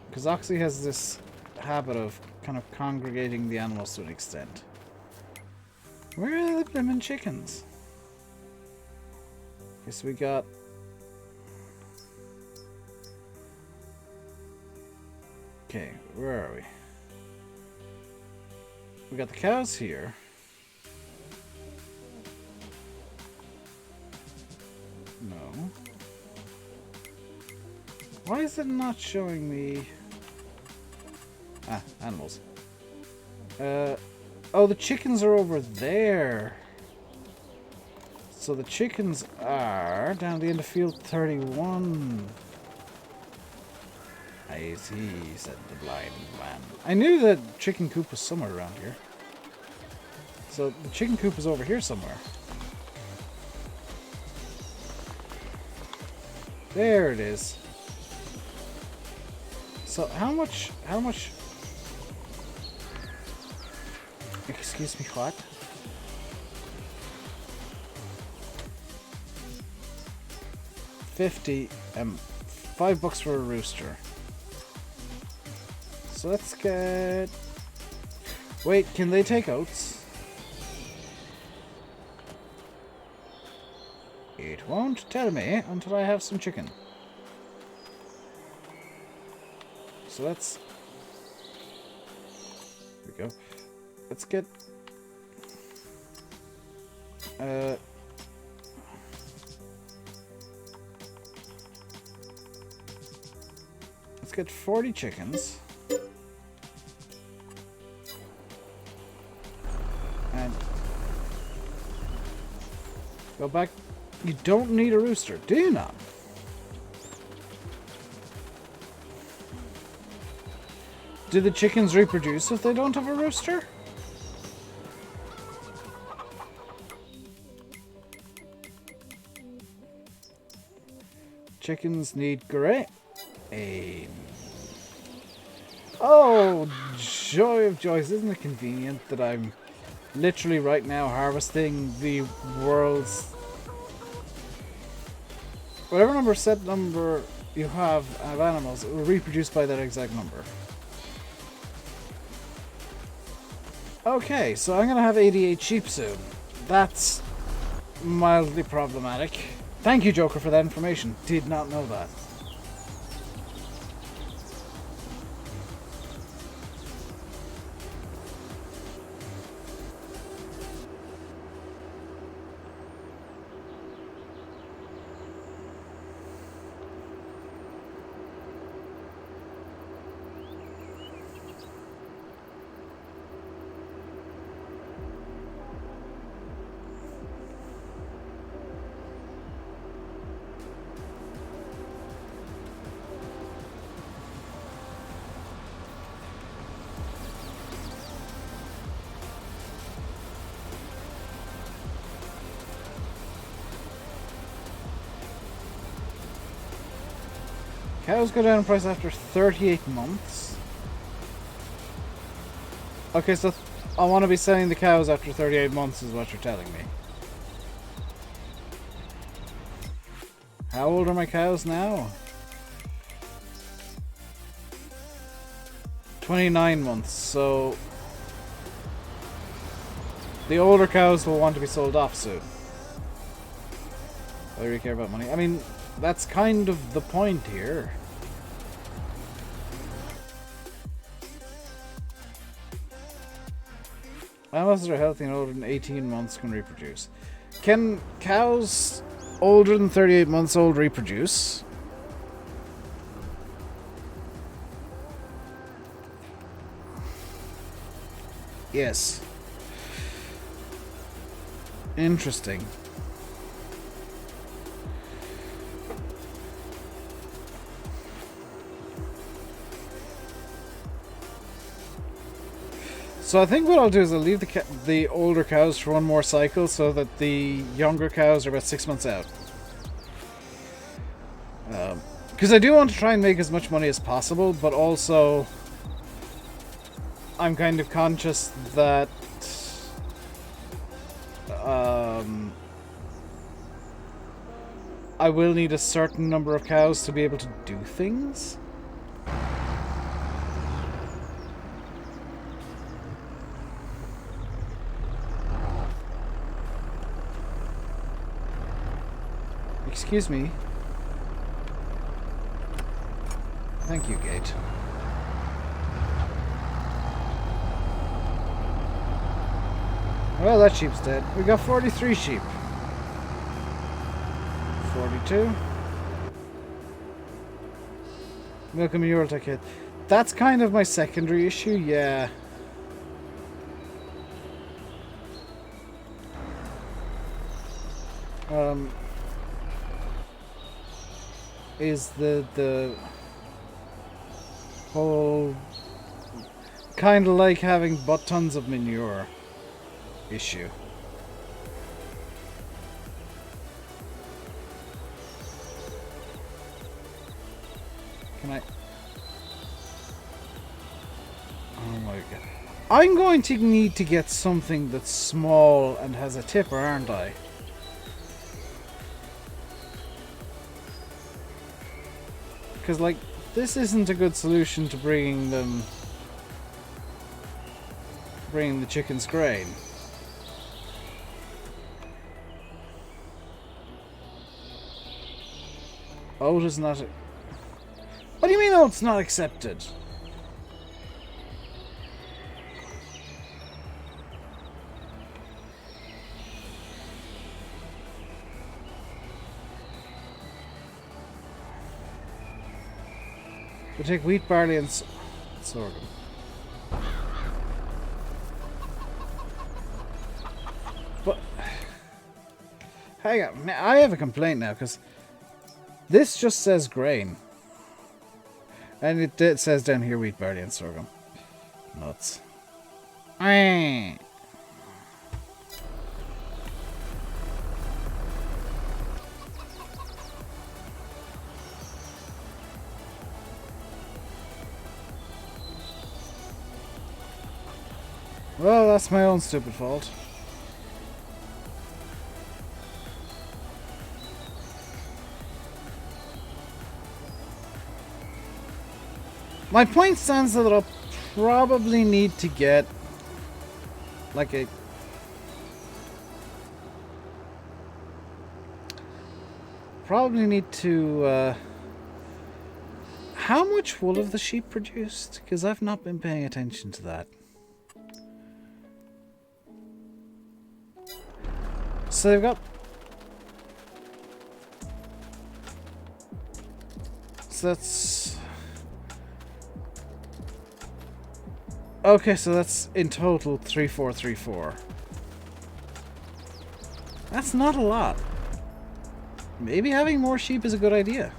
Because Oxy has this habit of kind of congregating the animals to an extent. Where are the blimmin' chickens? Okay, so we got... Okay, where are we? We got the cows here. No. Why is it not showing me... Ah, animals. Oh, the chickens are over there. So the chickens are down at the end of field 31. I see, said the blind man. I knew that chicken coop was somewhere around here. So the chicken coop is over here somewhere. There it is. So how much... Excuse me, what? $50, $5 for a rooster. So let's get... Wait, can they take oats? It won't tell me until I have some chicken. So let's... Here we go. Let's get... Let's get 40 chickens. And... Go back. You don't need a rooster, do you not? Do the chickens reproduce if they don't have a rooster? Chickens need grain. Oh, joy of joys. Isn't it convenient that I'm literally right now harvesting the world's... Whatever set number you have of animals, it will reproduce by that exact number. Okay, so I'm going to have 88 sheep soon. That's mildly problematic. Thank you, Joker, for that information. Did not know that. Cows go down in price after 38 months. Okay, so I want to be selling the cows after 38 months is what you're telling me. How old are my cows now? 29 months, so... The older cows will want to be sold off soon. I really care about money. I mean, that's kind of the point here. Animals that are healthy and older than 18 months can reproduce. Can cows older than 38 months old reproduce? Yes. Interesting. So I think what I'll do is I'll leave the older cows for one more cycle so that the younger cows are about 6 months out. Because I do want to try and make as much money as possible, but also I'm kind of conscious that I will need a certain number of cows to be able to do things. Excuse me. Thank you, gate. Well, that sheep's dead. We got 43 sheep. 42. Milk and manure take it. That's kind of my secondary issue, yeah. Is the whole kind of like having butt tons of manure issue. Can I? Oh my god. I'm going to need to get something that's small and has a tipper, aren't I? Because, like, this isn't a good solution to bringing the chickens grain. Oat is not... What do you mean oat's not accepted? We take wheat, barley and sorghum. But... Hang on, I have a complaint now, because this just says grain. And it says down here wheat, barley and sorghum. Nuts. Well, that's my own stupid fault. My point stands that I'll probably need to get like a... Probably need to... How much wool have the sheep produced? Because I've not been paying attention to that. So they've got... So that's... Okay, so that's in total 3434. That's not a lot. Maybe having more sheep is a good idea.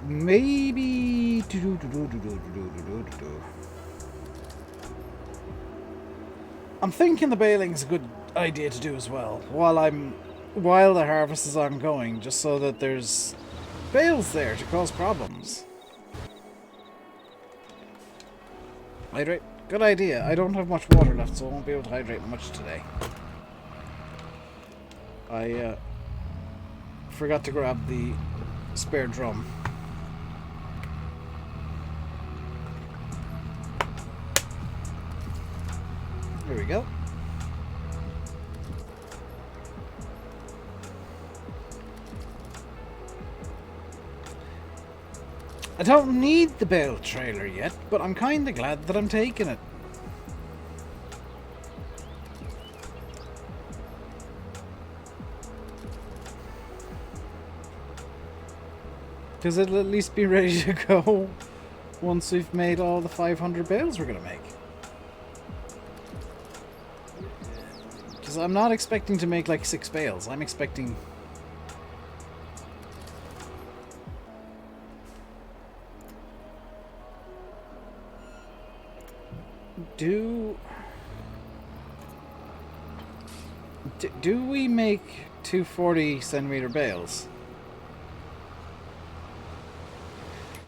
Maybe... I'm thinking the baling's a good idea to do as well, while the harvest is ongoing, just so that there's bales there to cause problems. Hydrate. Good idea. I don't have much water left, so I won't be able to hydrate much today. I forgot to grab the spare drum. There we go. I don't need the bale trailer yet, but I'm kinda glad that I'm taking it. Because it'll at least be ready to go once we've made all the 500 bales we're gonna make. Because I'm not expecting to make like 6 bales. I'm expecting... Do we make 240 centimeter bales?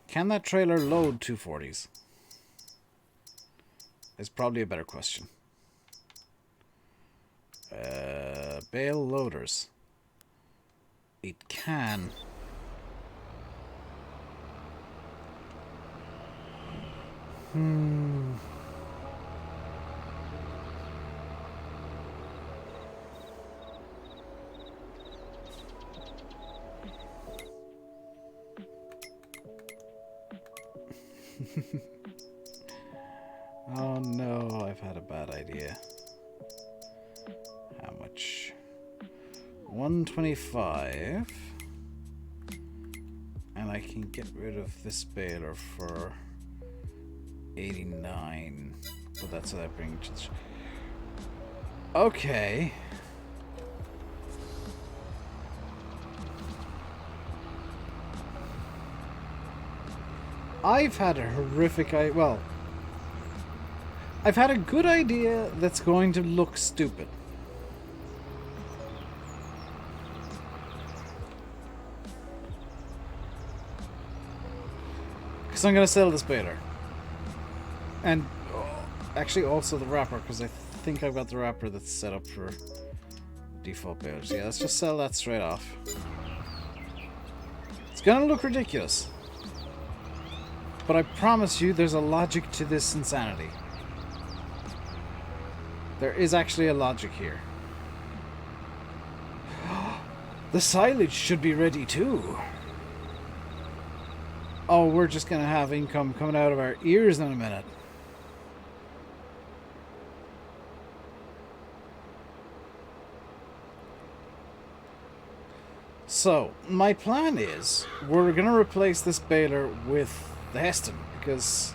Can that trailer load 240s? Is probably a better question. Bale loaders. It can. Oh no, I've had a bad idea. How much? 125. And I can get rid of this baler for 89. But that's what that brings. Okay. I've had a horrific well, I've had a good idea that's going to look stupid. Because I'm going to sell this baler. And actually also the wrapper, because I think I've got the wrapper that's set up for default balers. Yeah, let's just sell that straight off. It's going to look ridiculous. But I promise you there's a logic to this insanity. There is actually a logic here. The silage should be ready too. Oh, we're just going to have income coming out of our ears in a minute. So, my plan is we're going to replace this baler with the Heston, because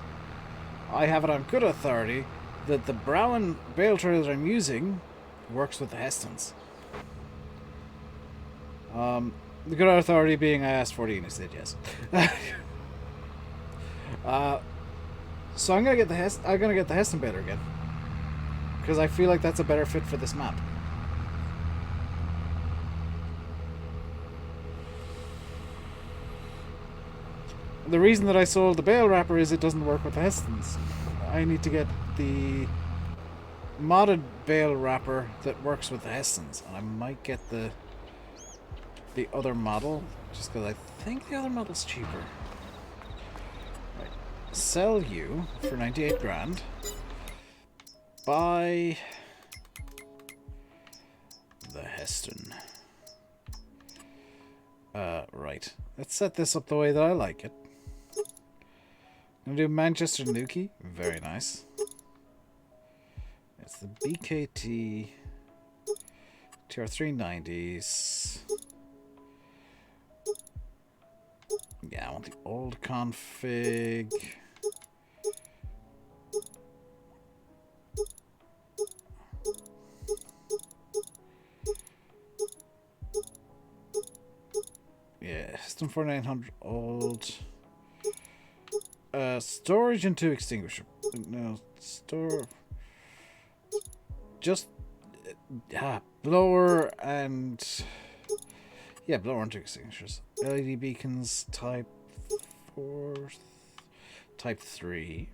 I have it on good authority that the Brown bale trailer I'm using works with the Hestons. The good authority being I asked 40 and he said yes. So I'm gonna get the Heston baler again, because I feel like that's a better fit for this map. The reason that I sold the bale wrapper is it doesn't work with the Hestons. I need to get the modded bale wrapper that works with the Hestons, and I might get the other model just because I think the other model's cheaper. Right. Sell you for 98 grand. Buy the Heston. Right. Let's set this up the way that I like it. I'm going to do Manchester Nuki. Very nice. It's the BKT TR390s. Yeah, I want the old config. Yeah, System 4900 old. Storage and 2 extinguisher. No, just blower and blower and 2 extinguishers. LED beacons type 4, type 3.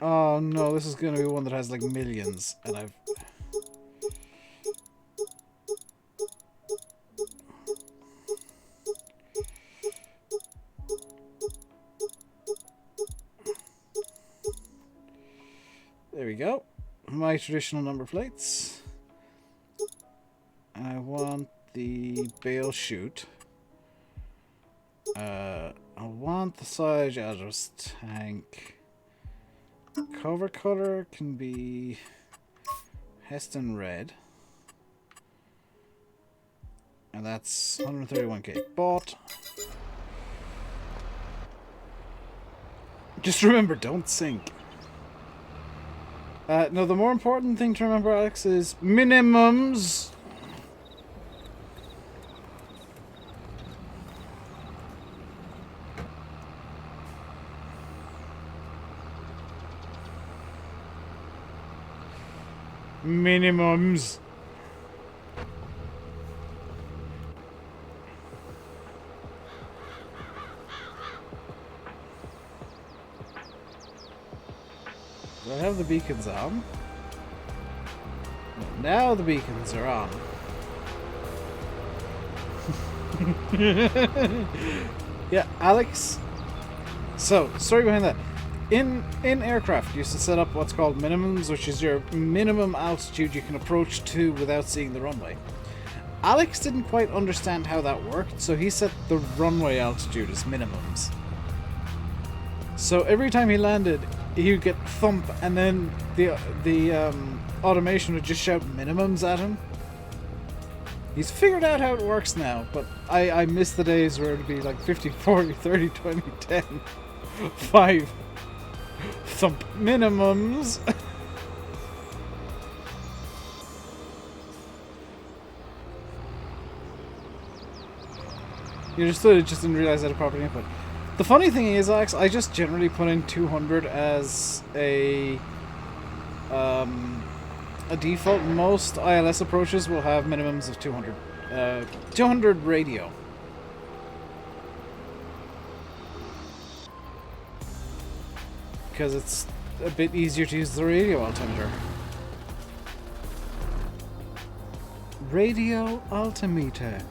Oh no, this is gonna be one that has like millions, and I've. There we go. My traditional number plates. I want the bale chute. I want the silage address tank. Cover color can be Heston red. And that's 131k. Bought. Just remember, don't sink. No, the more important thing to remember, Alex, is minimums. Minimums. Do I have the beacons on? Now the beacons are on. Yeah, Alex. So, story behind that. In aircraft, you used to set up what's called minimums, which is your minimum altitude you can approach to without seeing the runway. Alex didn't quite understand how that worked, so he set the runway altitude as minimums. So every time he landed, he would get thump, and then the automation would just shout minimums at him. He's figured out how it works now, but I miss the days where it'd be like 50, 40, 30, 20, 10, 5 thump minimums. You understood it, just didn't realize that a proper input. The funny thing is, Alex, I just generally put in 200 as a default. Most ILS approaches will have minimums of 200. 200 radio. Because it's a bit easier to use the radio altimeter. Radio altimeter.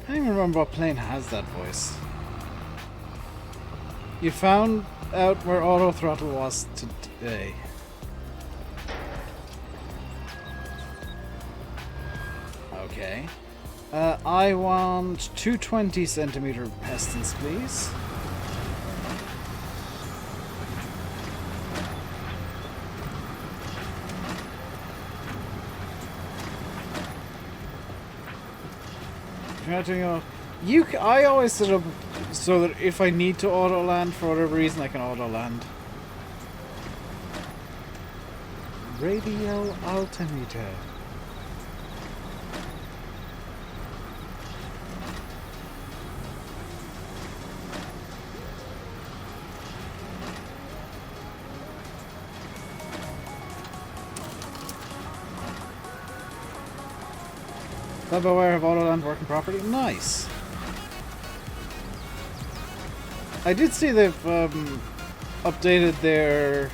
I don't even remember what plane has that voice. You found out where auto throttle was today. Okay. I want 220 centimeter pistons, please. I always set up so that if I need to auto land for whatever reason, I can auto land. Radio altimeter. Club aware of Autoland working properly. Nice. I did see they've updated their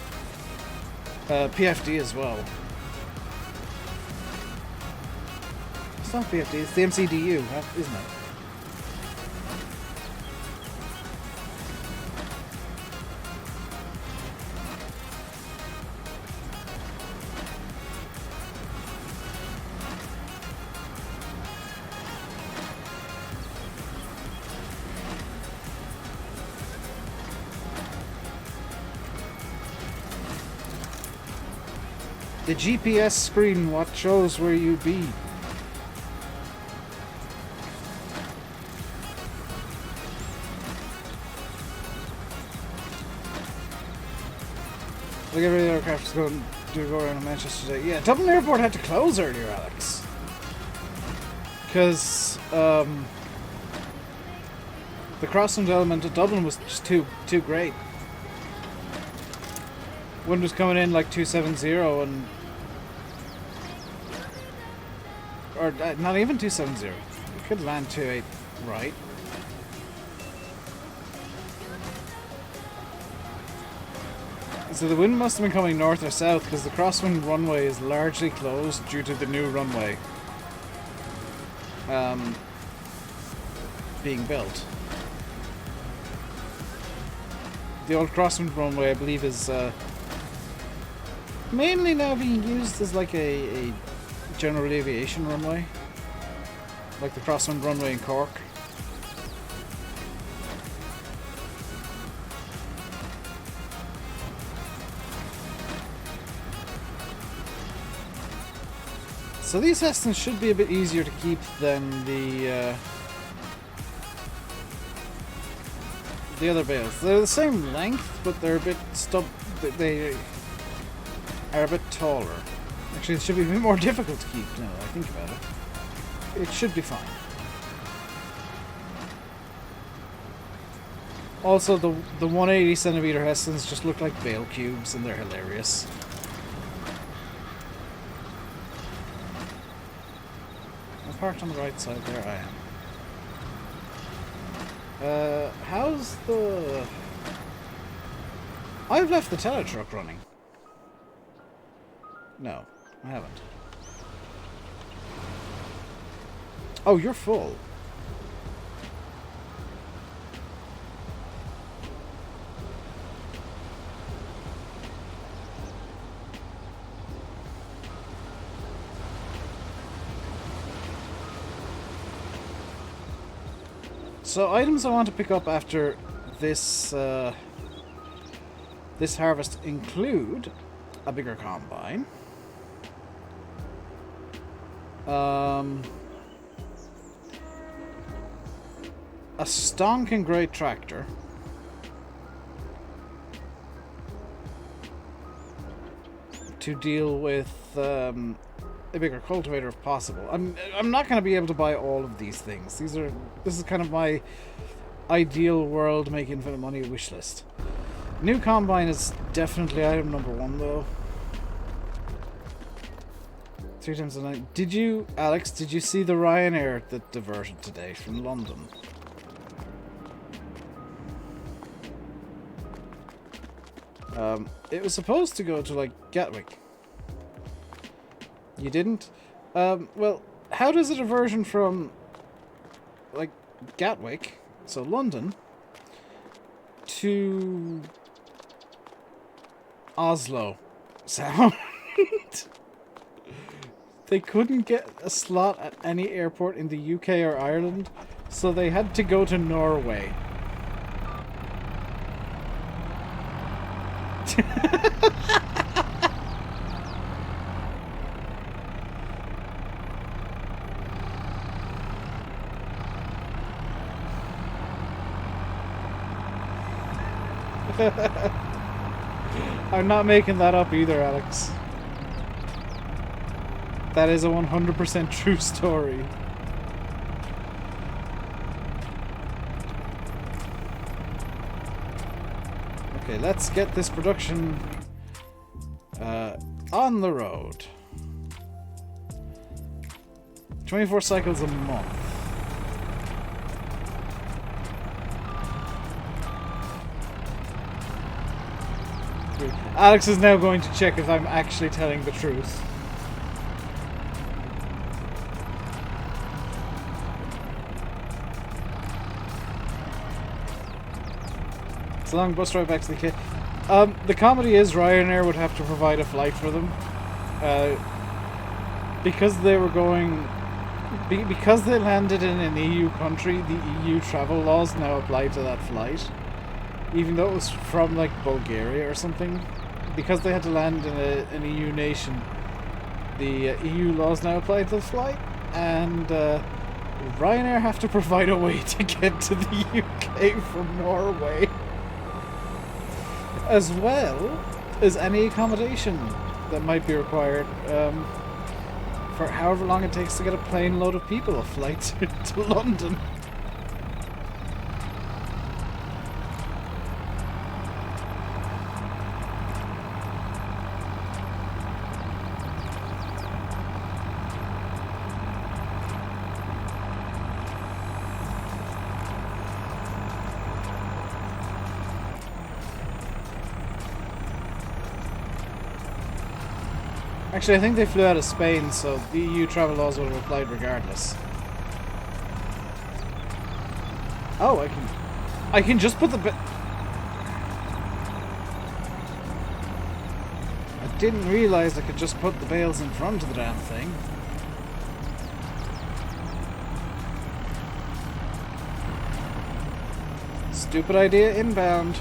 PFD as well. It's not PFD, it's the MCDU, isn't it? The GPS screen, what shows where you be? Look, every aircraft is going to go around Manchester today. Yeah, Dublin Airport had to close earlier, Alex. Because the crosswind element of Dublin was just too great. Wind was coming in like 270 and... Or not even 270. You could land 28 right. So the wind must have been coming north or south because the crosswind runway is largely closed due to the new runway being built. The old crosswind runway, I believe, is mainly now being used as like a general aviation runway, like the crosswind runway in Cork. So these Cessnas should be a bit easier to keep than the other bales. They're the same length, but they're a bit are a bit taller. Actually, it should be a bit more difficult to keep now that I think about it. It should be fine. Also, the 180 centimeter Hessens just look like bale cubes and they're hilarious. I'm parked on the right side there, I am. How's the... I've left the tele truck running. No, I haven't. Oh, you're full. So, items I want to pick up after this this harvest include a bigger combine, a stonking great tractor, to deal with a bigger cultivator if possible. I'm not going to be able to buy all of these things. This is kind of my ideal world make infinite money wish list. New combine is definitely item number 1 though. 3 times a night. Did you, Alex, did you see the Ryanair that diverted today from London? It was supposed to go to like Gatwick. You didn't? Well, how does a diversion from, like, Gatwick, so London, to Oslo sound? They couldn't get a slot at any airport in the UK or Ireland, so they had to go to Norway. I'm not making that up either, Alex. That is a 100% true story. Okay, let's get this production on the road. 24 cycles a month. Alex is now going to check if I'm actually telling the truth. It's a long bus ride back to the kit. The comedy is Ryanair would have to provide a flight for them. Because they were going... because they landed in an EU country, the EU travel laws now apply to that flight. Even though it was from, like, Bulgaria or something. Because they had to land in an EU nation, the EU laws now apply to the flight. And Ryanair have to provide a way to get to the UK from Norway. As well as any accommodation that might be required for however long it takes to get a plane load of people a flight to London. Actually, I think they flew out of Spain, so the EU travel laws would have applied regardless. Oh, I can just put the... I didn't realize I could just put the bales in front of the damn thing. Stupid idea inbound.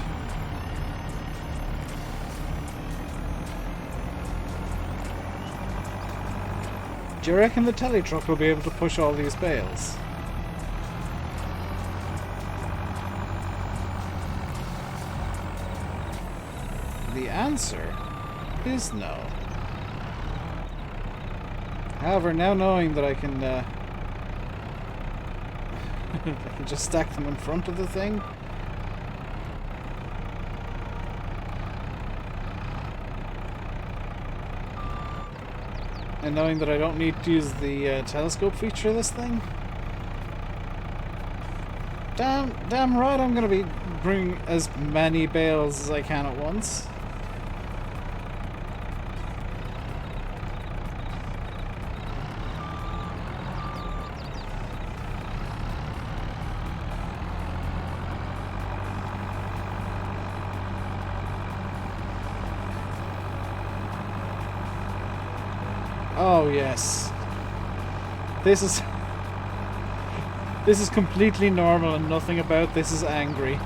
Do you reckon the telly truck will be able to push all these bales? The answer is no. However, now knowing that I can I can just stack them in front of the thing. And knowing that I don't need to use the telescope feature of this thing. Damn right I'm gonna be bringing as many bales as I can at once. Oh yes. This is completely normal and nothing about this is angry.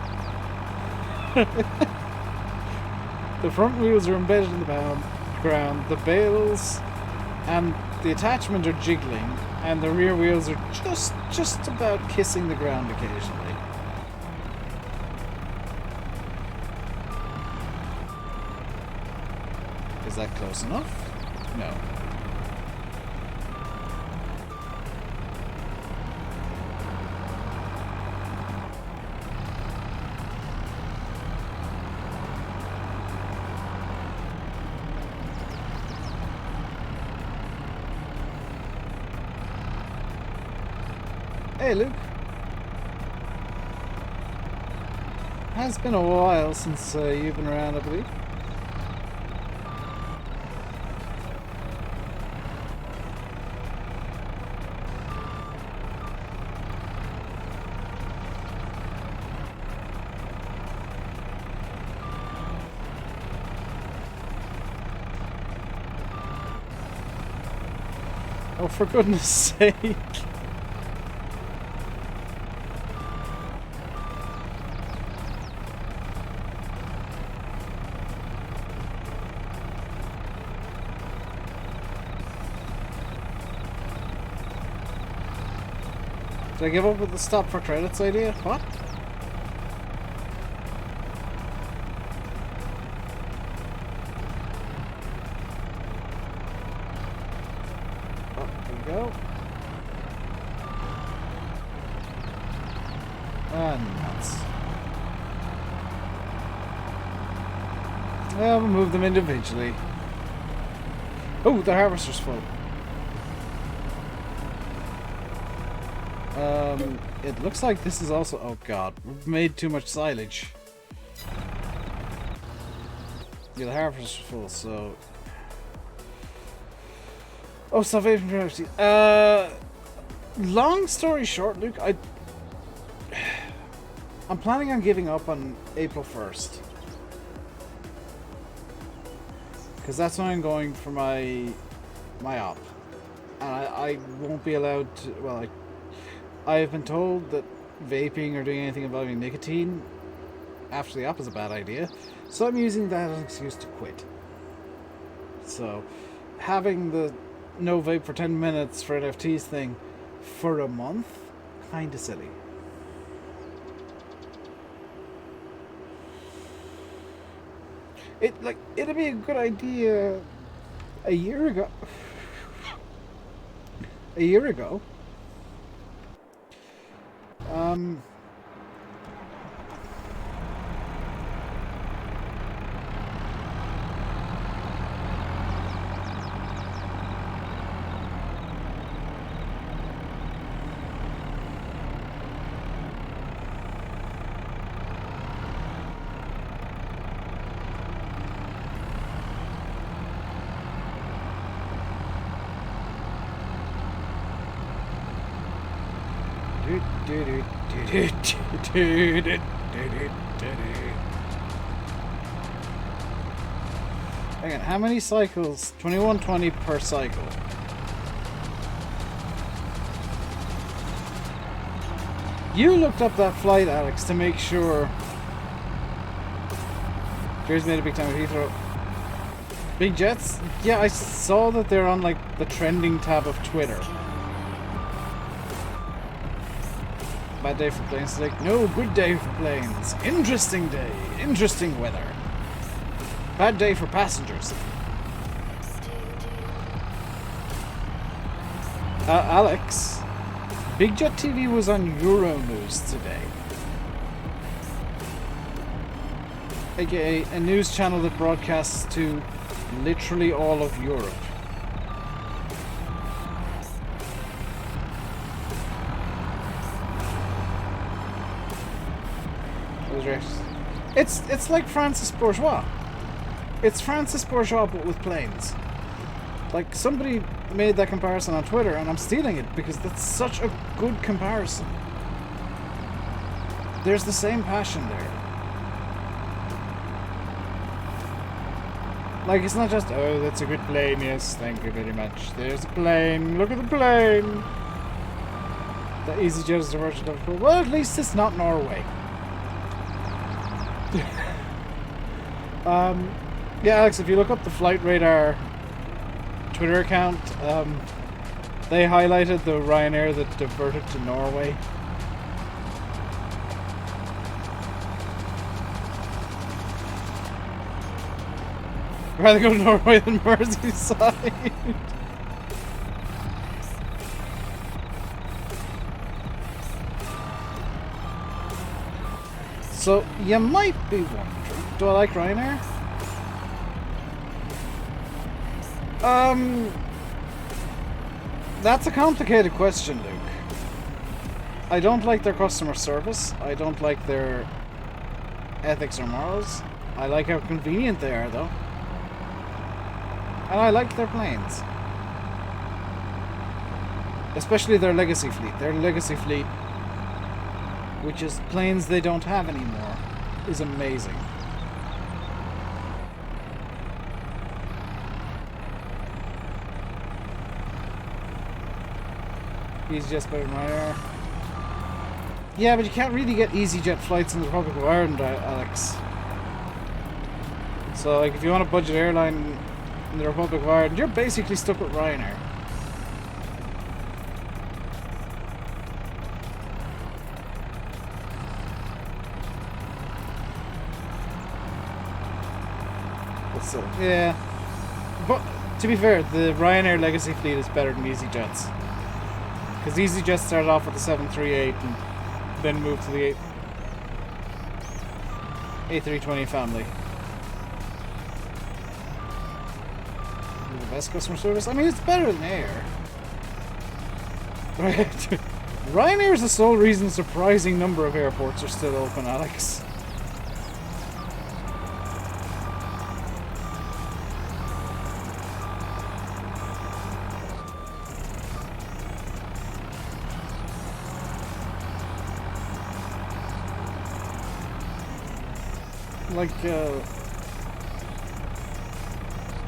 The front wheels are embedded in the ground, the bales and the attachment are jiggling, and the rear wheels are just about kissing the ground occasionally. Is that close enough? No. Hey Luke, has been a while since you've been around, I believe. Oh, for goodness sake. Did I give up with the stop for credits idea? What? Oh, there we go. Nuts. Well, we'll move them individually. Oh, the harvester's full. It looks like this is also... Oh god, we've made too much silage. Yeah, the harvester's full, so... Oh, salvation priority. Long story short, Luke, I'm planning on giving up on April 1st. Because that's when I'm going for my op. And I won't be allowed to... Well, I have been told that vaping or doing anything involving nicotine after the op is a bad idea. So I'm using that as an excuse to quit. So having the no vape for 10 minutes for NFTs thing for a month, kinda silly. It'd be a good idea a year ago. A year ago. Hang on, how many cycles? 2120 per cycle. You looked up that flight, Alex, to make sure. Jerry's made a big time of Heathrow. Big jets? Yeah, I saw that they're on like the trending tab of Twitter. Bad day for planes today. No, good day for planes. Interesting day. Interesting weather. Bad day for passengers. Alex, Big Jet TV was on Euronews today. AKA a news channel that broadcasts to literally all of Europe. It's like Francis Bourgeois. It's Francis Bourgeois but with planes. Like, somebody made that comparison on Twitter and I'm stealing it because that's such a good comparison. There's the same passion there. Like, it's not just, oh, that's a good plane, yes, thank you very much. There's a plane, look at the plane. The EasyJet is the version of, well, at least it's not Norway. Yeah, Alex, if you look up the Flight Radar Twitter account, they highlighted the Ryanair that diverted to Norway. I'd rather go to Norway than Merseyside. So, you might be wondering, do I like Ryanair? That's a complicated question, Luke. I don't like their customer service. I don't like their ethics or morals. I like how convenient they are, though. And I like their planes. Especially their legacy fleet. Their legacy fleet, which is planes they don't have anymore, is amazing. EasyJet's better than Ryanair. Yeah, but you can't really get EasyJet flights in the Republic of Ireland, Alex. So, like, if you want a budget airline in the Republic of Ireland, you're basically stuck with Ryanair. So, yeah. But, to be fair, the Ryanair legacy fleet is better than EasyJet's. Because EasyJet started off with the 738 and then moved to the A320 family. The best customer service? I mean, it's better than Air. Right? Ryanair is the sole reason a surprising number of airports are still open, Alex. Like,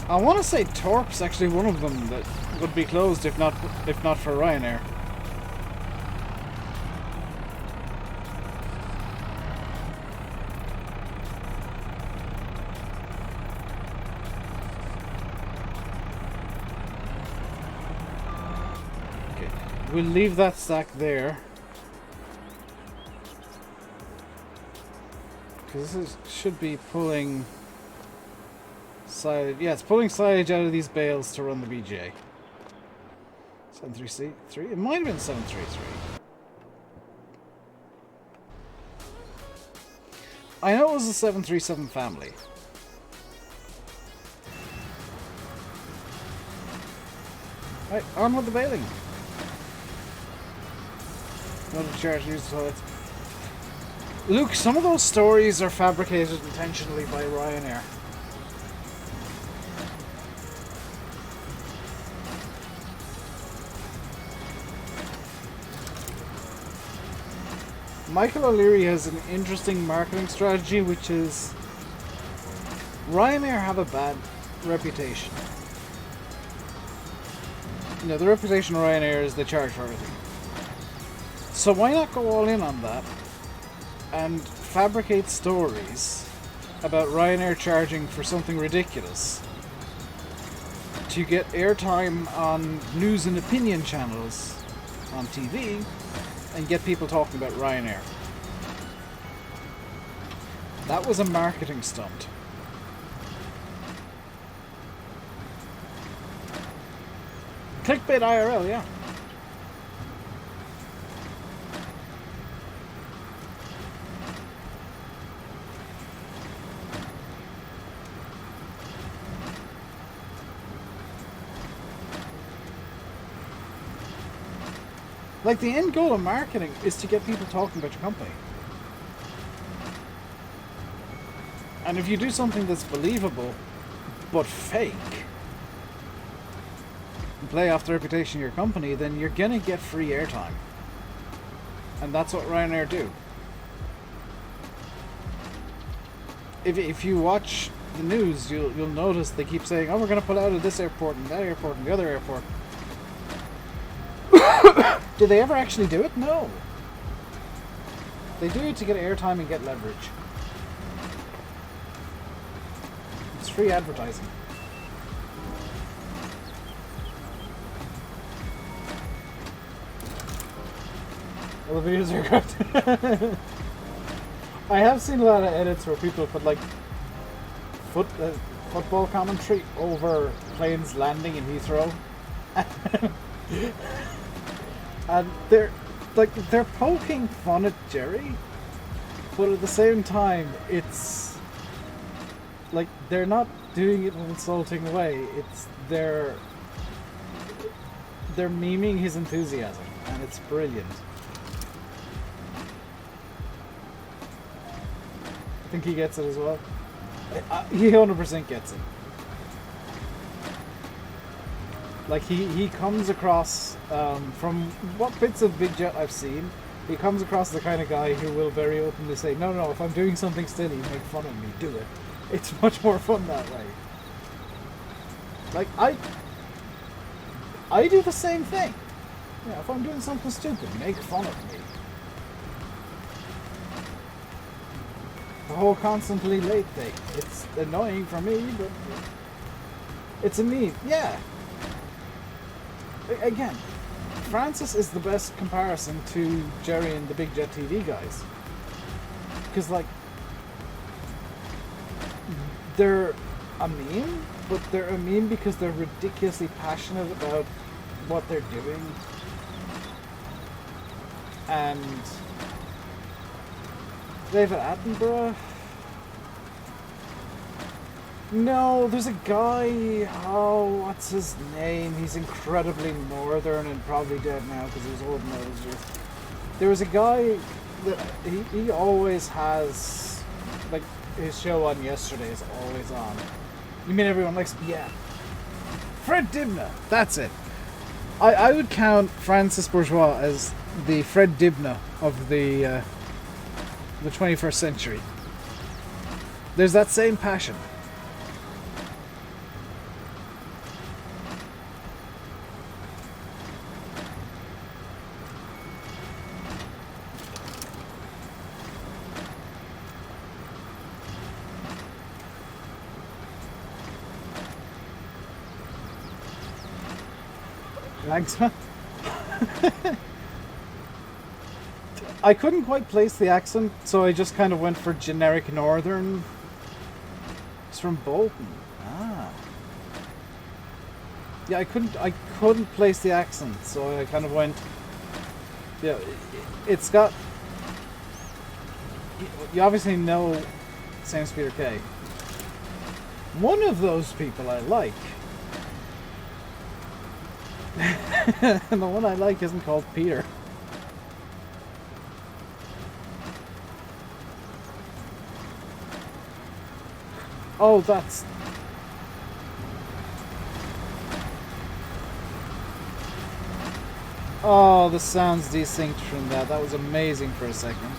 I want to say Torp's actually one of them that would be closed if not for Ryanair. Okay, we'll leave that stack there. This should be pulling silage. Yeah, it's pulling silage out of these bales to run the BJ. 733? It might have been 733. I know it was a 737 family. Right, on with the baling. Not to charge use the toilets. Luke, some of those stories are fabricated intentionally by Ryanair. Michael O'Leary has an interesting marketing strategy, which is Ryanair have a bad reputation. You know, the reputation of Ryanair is they charge for everything. So why not go all in on that and fabricate stories about Ryanair charging for something ridiculous to get airtime on news and opinion channels on TV and get people talking about Ryanair. That was a marketing stunt. Clickbait IRL, yeah. Like, the end goal of marketing is to get people talking about your company. And if you do something that's believable, but fake, and play off the reputation of your company, then you're gonna get free airtime. And that's what Ryanair do. If you watch the news, you'll notice they keep saying, oh, we're gonna pull out of this airport and that airport and the other airport. Did they ever actually do it? No. They do it to get airtime and get leverage. It's free advertising. Well, the videos are good. I have seen a lot of edits where people put like football commentary over planes landing in Heathrow. And they're poking fun at Jerry, but at the same time, it's like they're not doing it in an insulting way. It's they're memeing his enthusiasm, and it's brilliant. I think he gets it as well. He 100% gets it. Like, he comes across, from what bits of Big Jet I've seen, he comes across the kind of guy who will very openly say, no, if I'm doing something silly, make fun of me, do it. It's much more fun that way. Like, I do the same thing. Yeah, if I'm doing something stupid, make fun of me. The whole constantly late thing. It's annoying for me, but it's a meme. Yeah. Again, Francis is the best comparison to Jerry and the Big Jet TV guys. Because, like, they're a meme, but they're a meme because they're ridiculously passionate about what they're doing. And David Attenborough? No, there's a guy, oh, what's his name? He's incredibly northern and probably dead now because he was old nose. There was a guy that he always has, like, his show on yesterday is always on. You mean everyone likes, yeah. Fred Dibnah, that's it. I would count Francis Bourgeois as the Fred Dibnah of the 21st century. There's that same passion. Thanks, man. I couldn't quite place the accent, so I just kind of went for generic northern. It's from Bolton. Ah. Yeah, I couldn't place the accent, so I kind of went. Yeah, it's got. You obviously know Sam Peter Kay. One of those people I like. And the one I like isn't called Peter. Oh, that's... Oh, the sound's desynced from that. That was amazing for a second.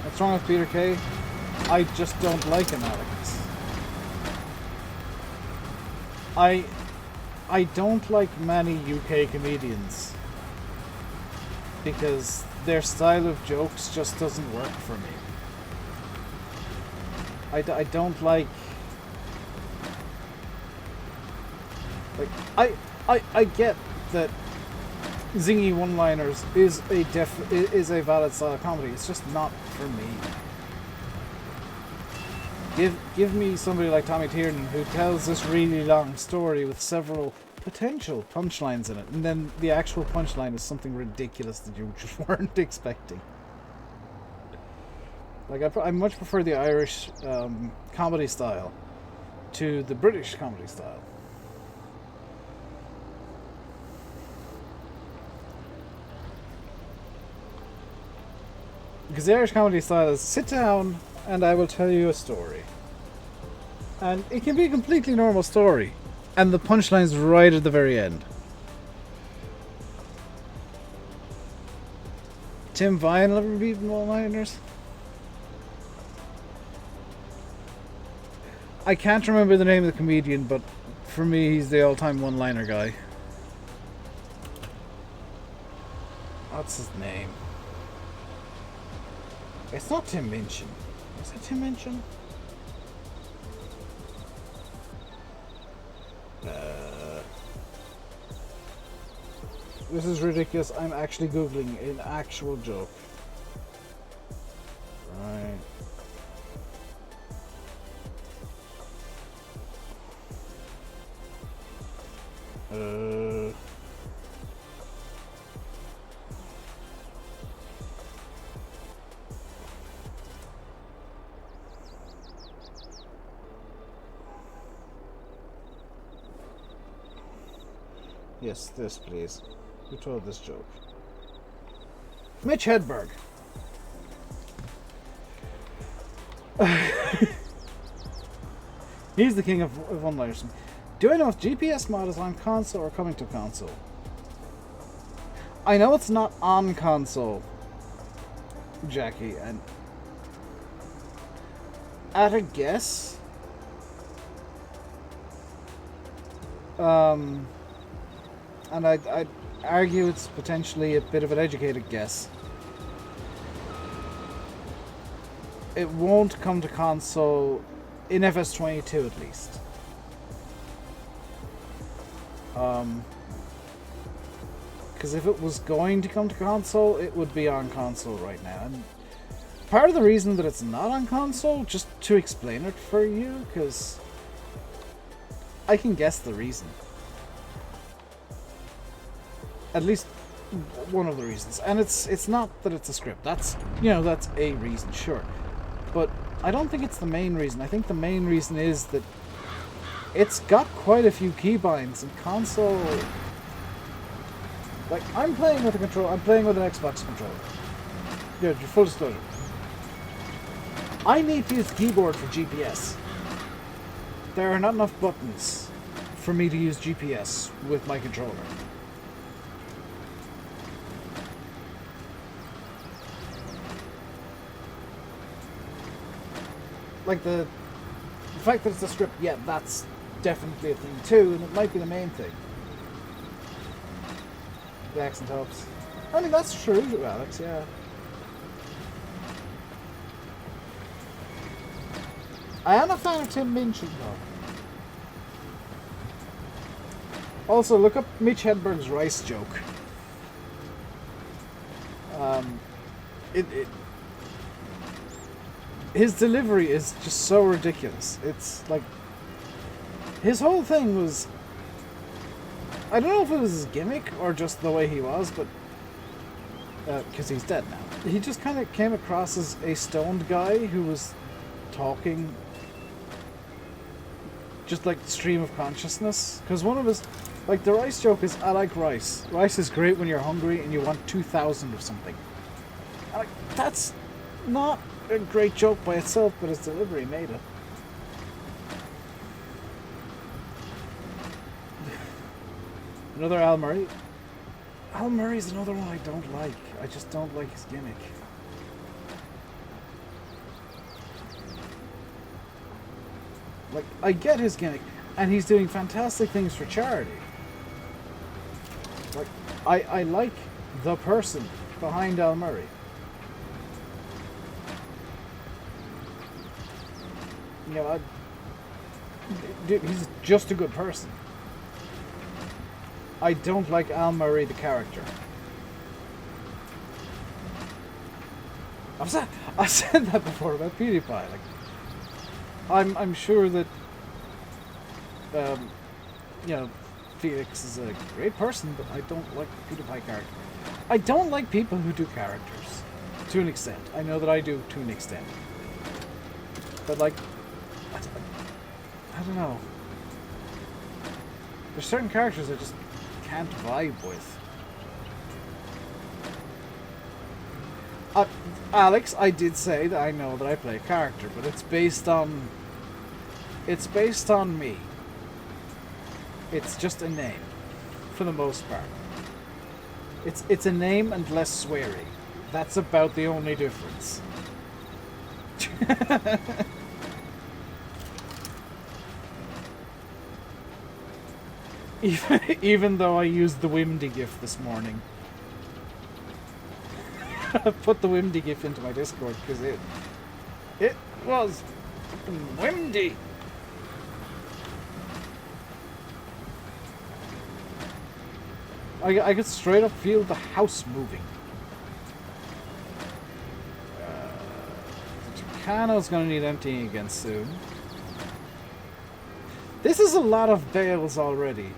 What's wrong with Peter Kay? I just don't like him, Alex. I don't like many UK comedians because their style of jokes just doesn't work for me. I don't like I get that zingy one-liners is a valid style of comedy. It's just not for me. Give me somebody like Tommy Tiernan who tells this really long story with several potential punchlines in it, and then the actual punchline is something ridiculous that you just weren't expecting. Like, I much prefer the Irish comedy style to the British comedy style. Because the Irish comedy style is sit down and I will tell you a story. And it can be a completely normal story. And the punchline's right at the very end. Tim Vine ever beaten one-liners? I can't remember the name of the comedian, but for me, he's the all-time one-liner guy. What's his name? It's not Tim Minchin. Is it Tim Minchin? This is ridiculous. I'm actually Googling an actual joke. Right. Yes, this please. Who told this joke? Mitch Hedberg. He's the king of one-liners. Do I know if GPS mod is on console or coming to console? I know it's not on console, Jackie, and at a guess, and I'd argue it's potentially a bit of an educated guess. It won't come to console in FS22 at least. Because if it was going to come to console, it would be on console right now. And part of the reason that it's not on console, just to explain it for you, because I can guess the reason. At least one of the reasons. And it's not that it's a script. That's, that's a reason, sure. But I don't think it's the main reason. I think the main reason is that it's got quite a few keybinds, and console... Like, I'm playing with a controller. I'm playing with an Xbox controller. Yeah, full disclosure. I need to use the keyboard for GPS. There are not enough buttons for me to use GPS with my controller. Like, the fact that it's a script, yeah, that's definitely a thing too, and it might be the main thing. The accent helps. I mean, that's true, Alex, yeah. I am a fan of Tim Minchin, though. Also, look up Mitch Hedberg's rice joke. His delivery is just so ridiculous. It's like... His whole thing was... I don't know if it was his gimmick or just the way he was, but... because he's dead now. He just kind of came across as a stoned guy who was talking... just like stream of consciousness. Because one of his... Like, the rice joke is, I like rice. Rice is great when you're hungry and you want 2,000 of something. Like, that's not a great joke by itself, but his delivery made it. Another Al Murray. Al Murray's another one I don't like. I just don't like his gimmick. Like, I get his gimmick, and he's doing fantastic things for charity. Like, I like the person behind Al Murray. Dude, he's just a good person. I don't like Al Murray the character. I've said that before about PewDiePie. Like, I'm sure that Felix is a great person, but I don't like the PewDiePie character. I don't like people who do characters to an extent. I know that I do to an extent, but like, I don't know. There's certain characters I just can't vibe with. Alex, I did say that I know that I play a character, but it's based on me. It's just a name, for the most part. It's a name and less sweary. That's about the only difference. Even though I used the Wimdy GIF this morning. I put the Wimdy GIF into my Discord because it was Wimdy. I could straight up feel the house moving. The Tucano's gonna need emptying again soon. This is a lot of bales already.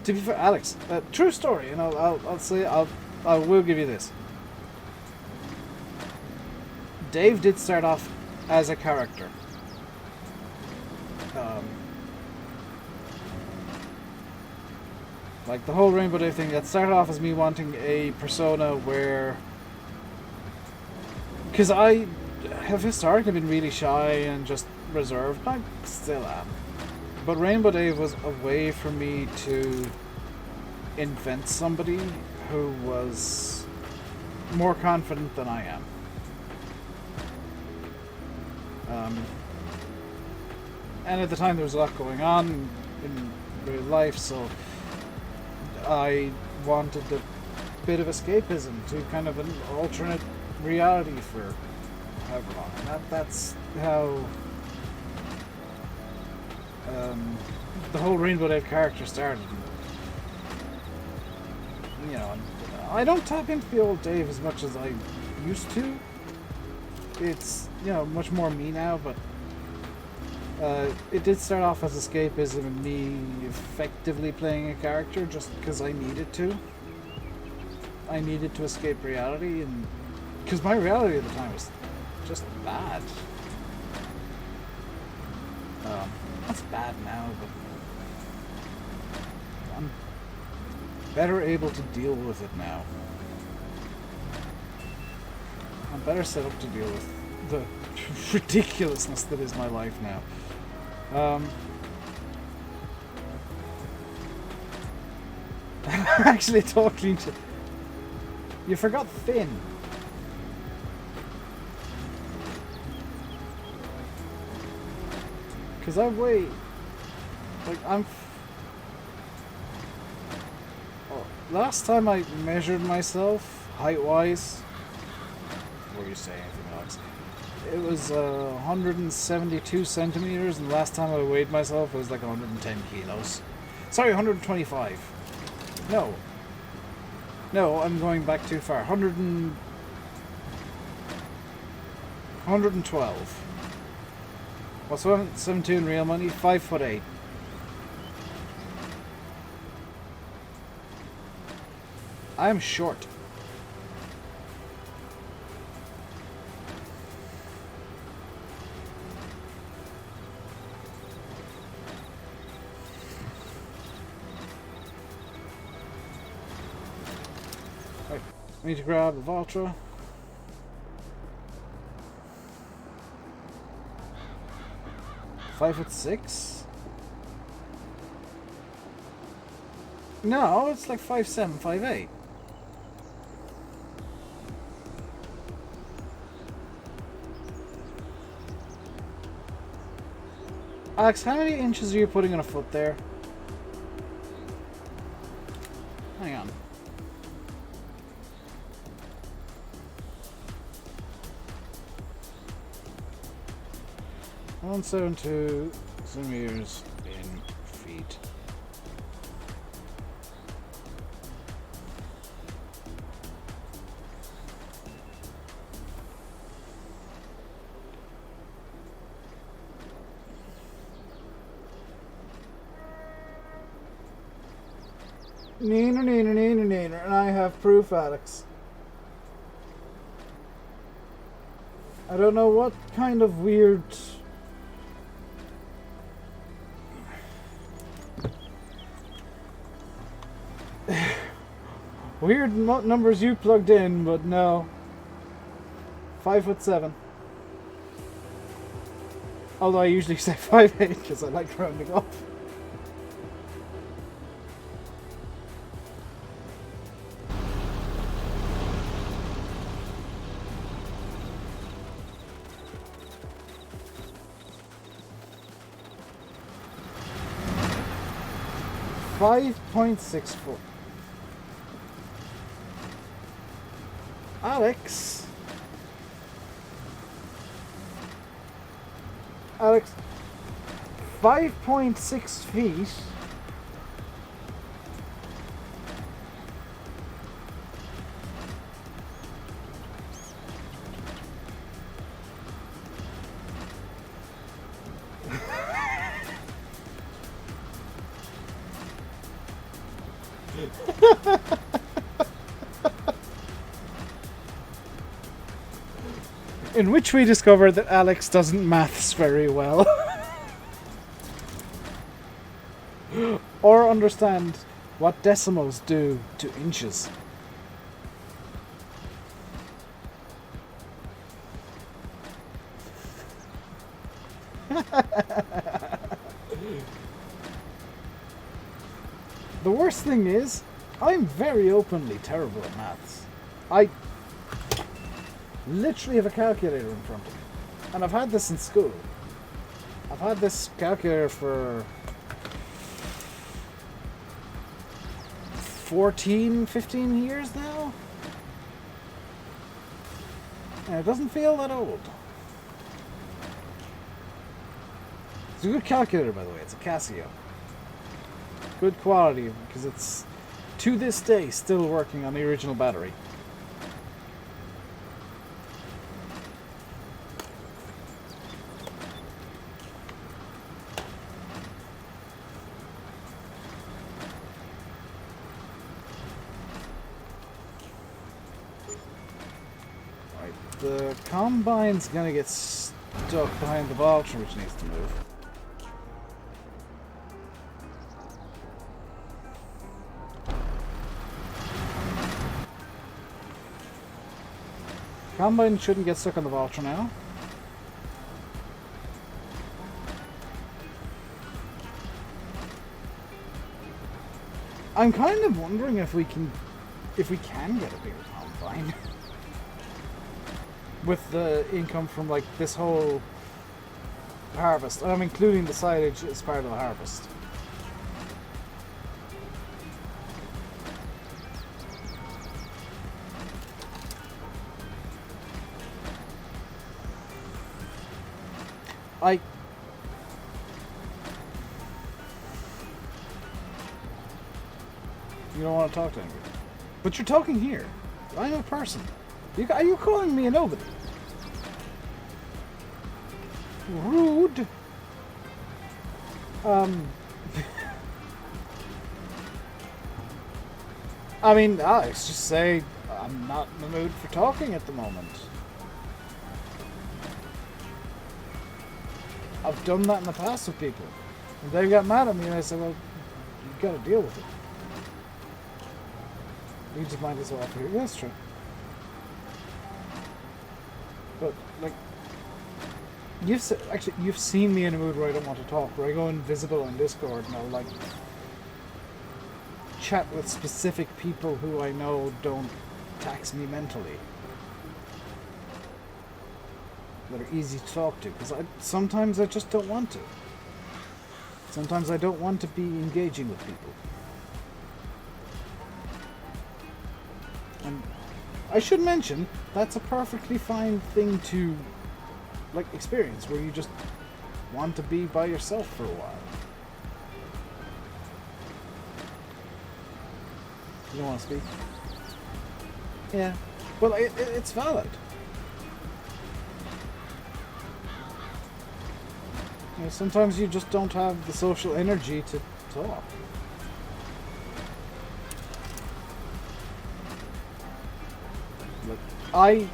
To be fair, Alex, true story, and I'll say I will give you this. Dave did start off as a character. Like the whole Rainbow Dave thing, that started off as me wanting a persona where, because I have historically been really shy and just reserved. I still am. But Rainbow Dave was a way for me to invent somebody who was more confident than I am. And at the time there was a lot going on in real life, so I wanted a bit of escapism to kind of an alternate reality for however long. And that's how the whole Rainbow Dave character started. You know, I don't tap into the old Dave as much as I used to. It's, you know, much more me now, but it did start off as escapism and me effectively playing a character just because I needed to. I needed to escape reality, and because my reality at the time was just bad. That's bad now, but I'm better able to deal with it now. I'm better set up to deal with the ridiculousness that is my life now. Actually talking to... You forgot Finn. Because I weigh... Like, I'm... Oh, last time I measured myself, height-wise... What were you saying, anything else? It was 172 centimeters, and the last time I weighed myself it was like 110 kilos. Sorry, 125. No. No, I'm going back too far. 112. What's 172 in real money? 5'8". I'm short. I need to grab a Valtra. $5'6". No, it's like 5'7", 5'8". Alex, how many inches are you putting on a foot there? Hang on. One 172 centimeters in feet. Neener, neener, neener, neener, and I have proof, Alex. I don't know what kind of weird... Weird numbers you plugged in, but no. 5'7". Although I usually say 5'8" because I like rounding off. $5.64. Alex, 5.6 feet. In which we discover that Alex doesn't maths very well. Or understand what decimals do to inches. The worst thing is, I'm very openly terrible at maths. I literally have a calculator in front of me. And I've had this in school. I've had this calculator for 14, 15 years now. And it doesn't feel that old. It's a good calculator, by the way. It's a Casio. Good quality, because it's, to this day, still working on the original battery. The combine's gonna get stuck behind the vulture, which needs to move. Combine shouldn't get stuck on the vulture now. I'm kind of wondering if we can get a bigger combine. With the income from like this whole harvest. I'm including the silage as part of the harvest. You don't want to talk to anybody. But you're talking here. I'm a person. Are you calling me a nobody? Rude. I mean, Alex, just say I'm not in the mood for talking at the moment. I've done that in the past with people. And they got mad at me and I said, well, you gotta deal with it. You just might as well have to hear. That's true. But, like, you've seen me in a mood where I don't want to talk, where I go invisible on Discord and I'll, like, chat with specific people who I know don't tax me mentally. That are easy to talk to, because sometimes I just don't want to. Sometimes I don't want to be engaging with people. And I should mention, that's a perfectly fine thing to, like, experience, where you just want to be by yourself for a while. You don't want to speak? Yeah. Well, it's valid. You know, sometimes you just don't have the social energy to talk. Look, I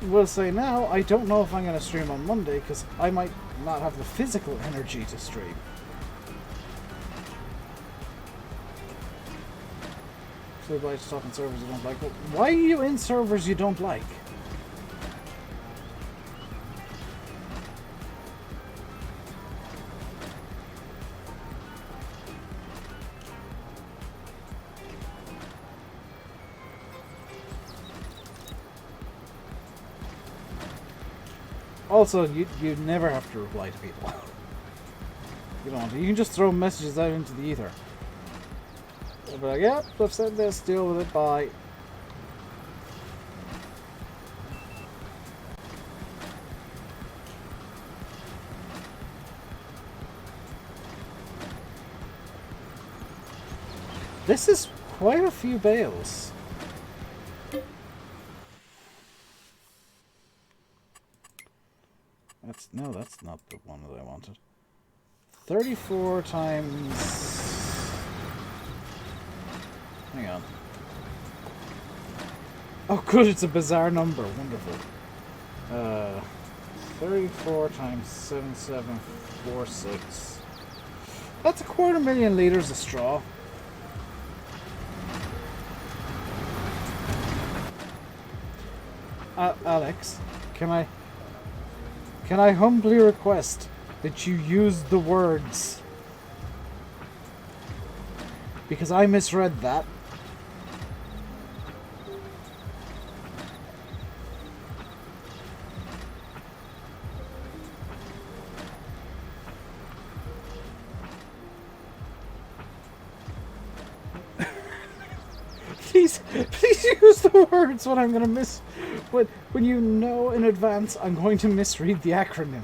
will say now, I don't know if I'm going to stream on Monday, because I might not have the physical energy to stream. Free blight to talk on servers you don't like. Well, why are you in servers you don't like? Also, you never have to reply to people. You don't. You can just throw messages out into the ether. They'll be like, yep, I've said this, deal with it, bye. This is quite a few bales. No, that's not the one that I wanted. 34 times... Hang on. Oh good, it's a bizarre number. Wonderful. 34 times 7746. That's 250,000 litres of straw. Alex, can I humbly request that you use the words, because I misread that. Please use the words when I'm going to when you know in advance I'm going to misread the acronym.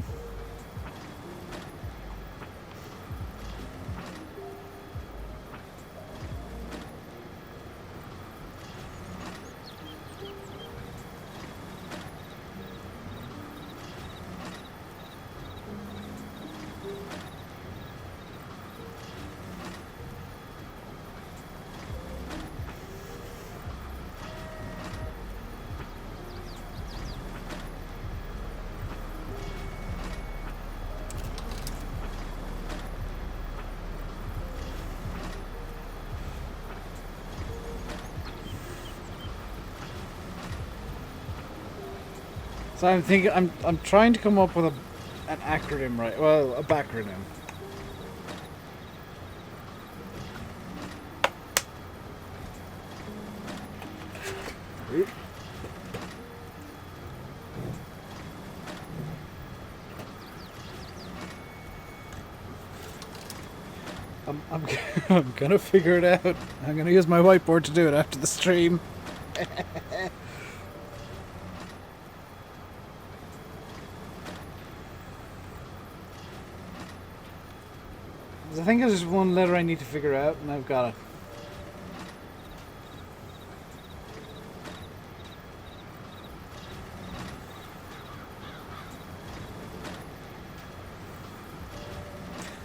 So I'm thinking, I'm trying to come up with an acronym, right? Well, a backronym. I'm gonna figure it out. I'm gonna use my whiteboard to do it after the stream. I think there's just one letter I need to figure out, and I've got it.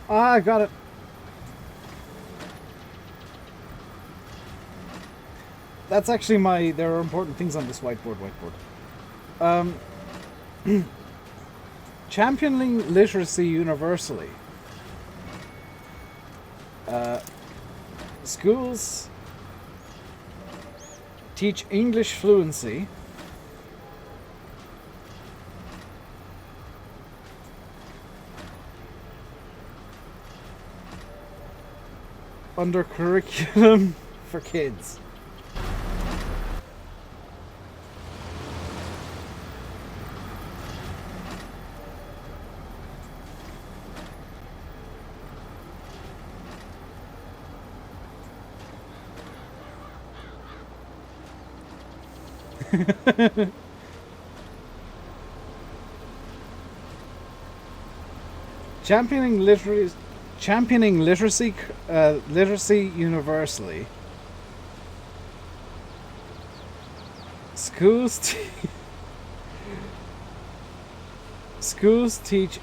Ah, I got it. That's actually there are important things on this whiteboard. Championing literacy universally. Schools teach English fluency. Under curriculum for kids. Championing literacy universally. Schools teach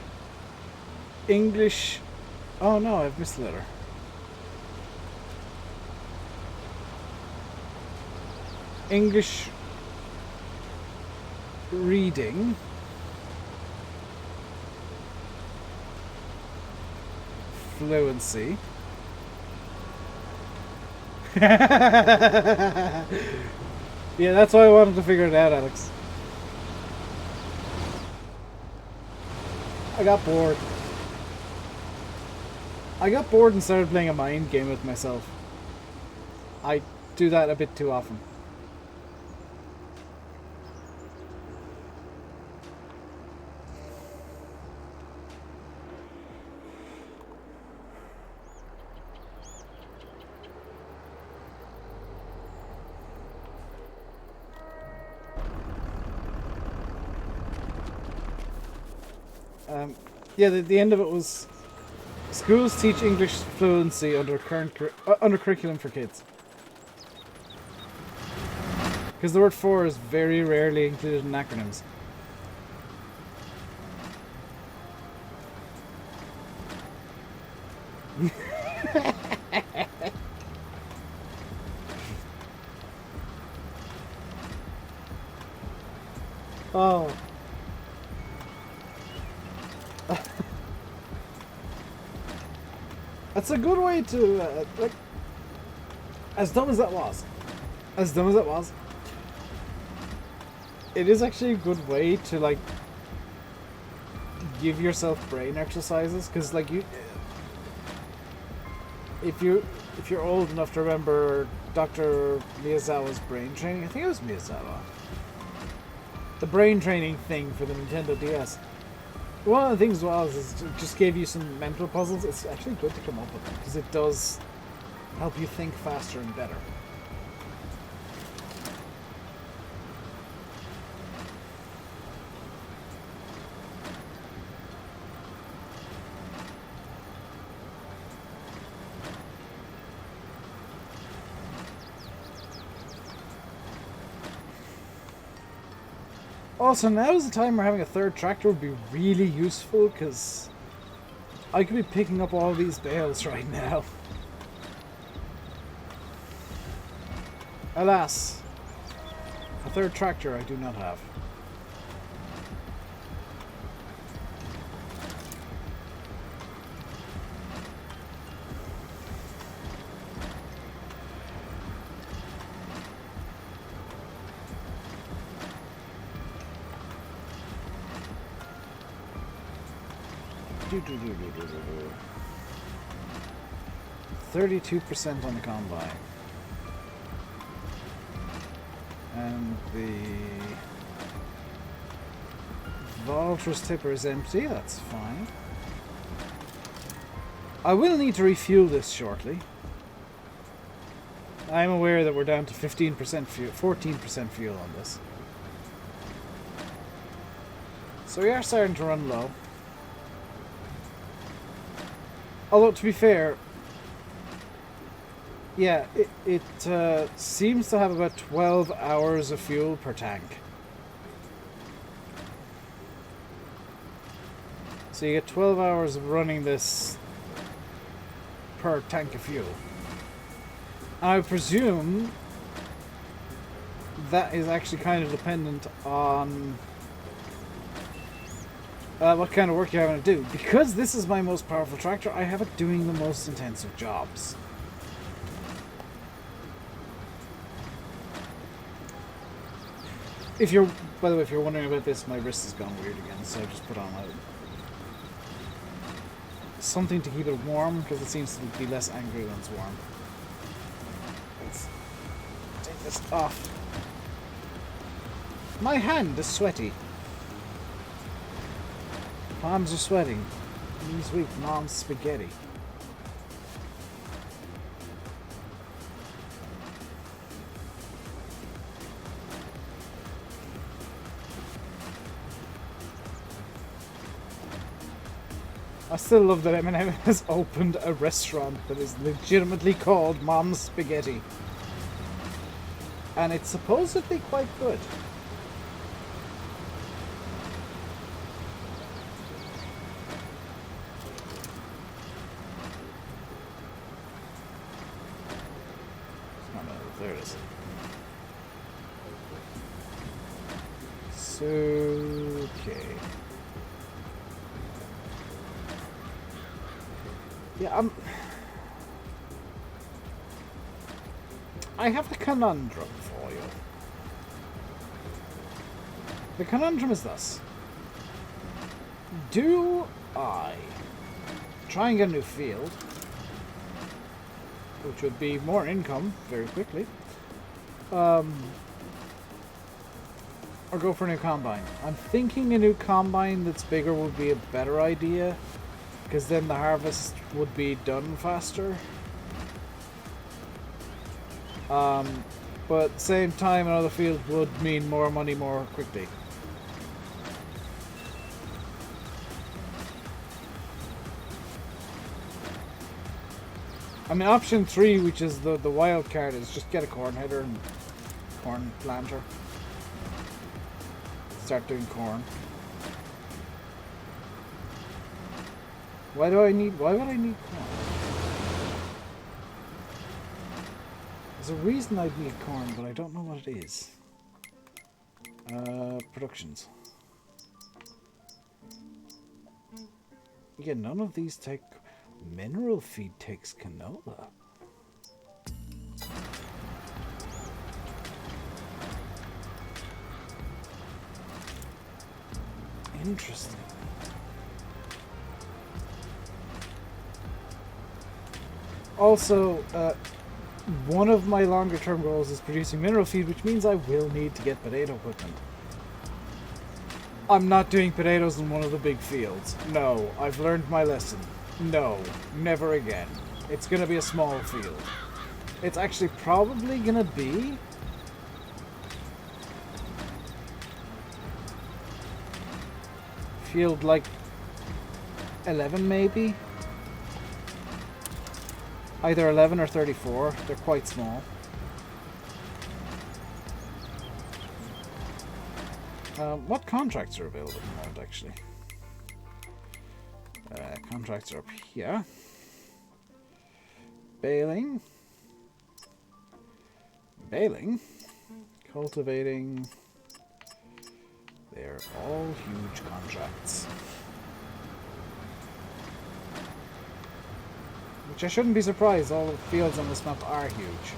English. Oh no, I've missed a letter. English reading. Fluency. Yeah, that's why I wanted to figure it out, Alex. I got bored. I got bored and started playing a mind game with myself. I do that a bit too often. Yeah, the end of it was schools teach English fluency under curriculum for kids. Because the word "for" is very rarely included in acronyms. Oh. That's a good way to, like, as dumb as that was, it is actually a good way to, like, give yourself brain exercises, because, like, if you're old enough to remember Dr. Miyazawa's brain training, I think it was Miyazawa, the brain training thing for the Nintendo DS. One of the things was is it just gave you some mental puzzles. It's actually good to come up with them because it does help you think faster and better. Also, now is the time where having a third tractor would be really useful, because I could be picking up all these bales right now. Alas, a third tractor I do not have. Do, do, do, do, do, do, do. 32% on the combine. And the Valtros tipper is empty, that's fine. I will need to refuel this shortly. I'm aware that we're down to 15% fuel, 14% fuel on this. So we are starting to run low. Although, to be fair, yeah, it seems to have about 12 hours of fuel per tank. So you get 12 hours of running this per tank of fuel. And I presume that is actually kind of dependent on what kind of work you're having to do. Because this is my most powerful tractor, I have it doing the most intensive jobs. If you're, by the way, if you're wondering about this, my wrist has gone weird again, so I just put on something to keep it warm, because it seems to be less angry when it's warm. Let's take this off. My hand is sweaty. Palms are sweating. Knees weak. Mom's spaghetti. I still love that Eminem has opened a restaurant that is legitimately called Mom's Spaghetti. And it's supposedly quite good. There it is. So, okay. Yeah, I have a conundrum for you. The conundrum is this. Do I try and get a new field, which would be more income very quickly, or go for a new combine? I'm thinking a new combine that's bigger would be a better idea, because then the harvest would be done faster. But at the same time, another field would mean more money more quickly. I mean, option 3, which is the wild card, is just get a corn header and corn planter. Start doing corn. Why would I need corn? There's a reason I'd need corn, but I don't know what it is. Productions. Yeah, none of these take... Mineral feed takes canola. Interesting. Also, one of my longer term goals is producing mineral feed, which means I will need to get potato equipment. I'm not doing potatoes in one of the big fields. No, I've learned my lesson. No, never again. It's going to be a small field. It's actually probably going to be... field like 11 maybe? Either 11 or 34. They're quite small. What contracts are available at the moment, actually? Contracts are up here. Baling. Cultivating. They're all huge contracts. Which I shouldn't be surprised, all the fields on this map are huge.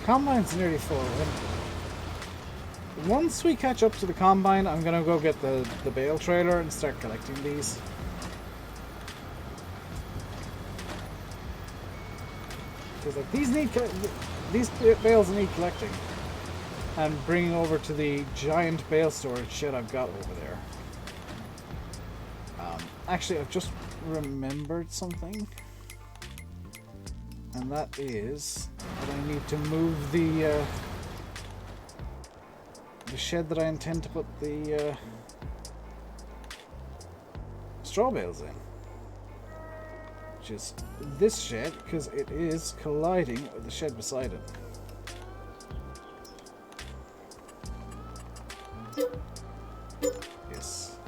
Combine's nearly full. Once we catch up to the combine, I'm gonna go get the bale trailer and start collecting these. Because like these bales need collecting and bringing over to the giant bale storage shed I've got over there. Actually, I've just remembered something. And that is that I need to move the shed that I intend to put the straw bales in. Which is this shed, because it is colliding with the shed beside it. Yes.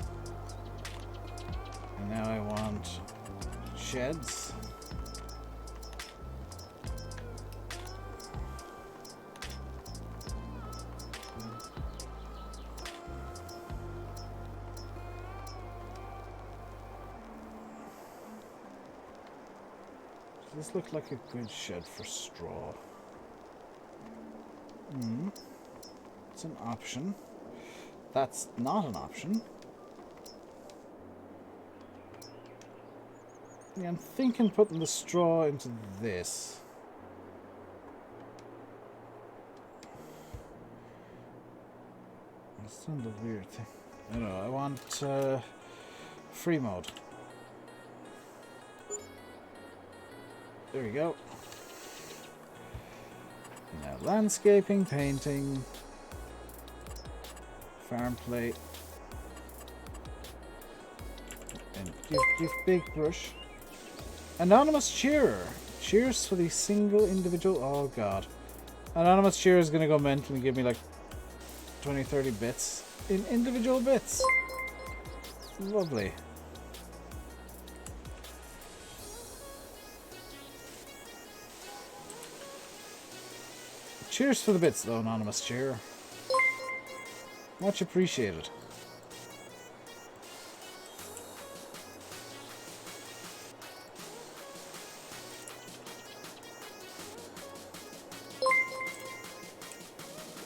And now I want sheds. This looks like a good shed for straw. It's an option. That's not an option. Yeah, I'm thinking putting the straw into this. That's not a weird thing. I don't know, I want free mode. There we go. Now landscaping, painting, farm plate, and give big brush. Anonymous cheerer. Cheers for the single individual. Oh god. Anonymous cheerer is gonna go mental and give me like 20-30 bits in individual bits. Lovely. Cheers for the bits, though, anonymous cheer. Much appreciated.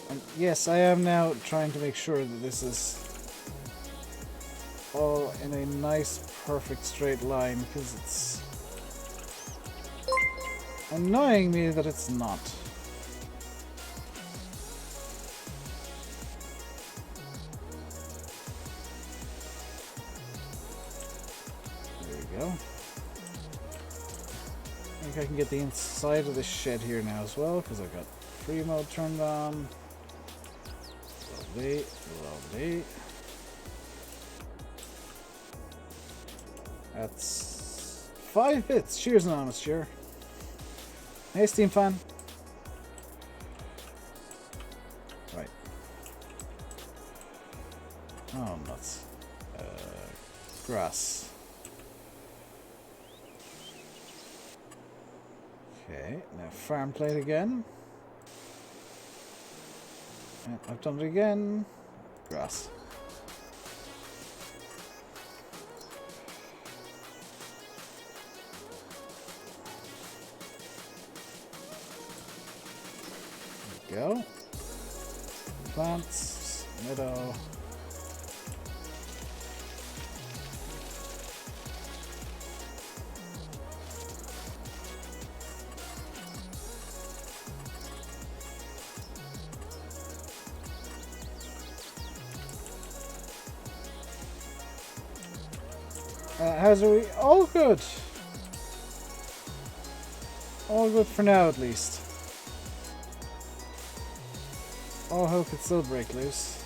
And yes, I am now trying to make sure that this is all in a nice, perfect straight line, because it's annoying me that it's not. Go. I think I can get the inside of this shed here now as well, because I've got free mode turned on. Lovely, lovely. That's 5 bits. Cheers, anonymous, cheer. Hey, Steam fan. Right. Oh, nuts. Grass. Okay, now farm plate again. And I've done it again. Grass. There we go. Plants, meadow. How's we? All good. All good for now, at least. All hell could still break loose.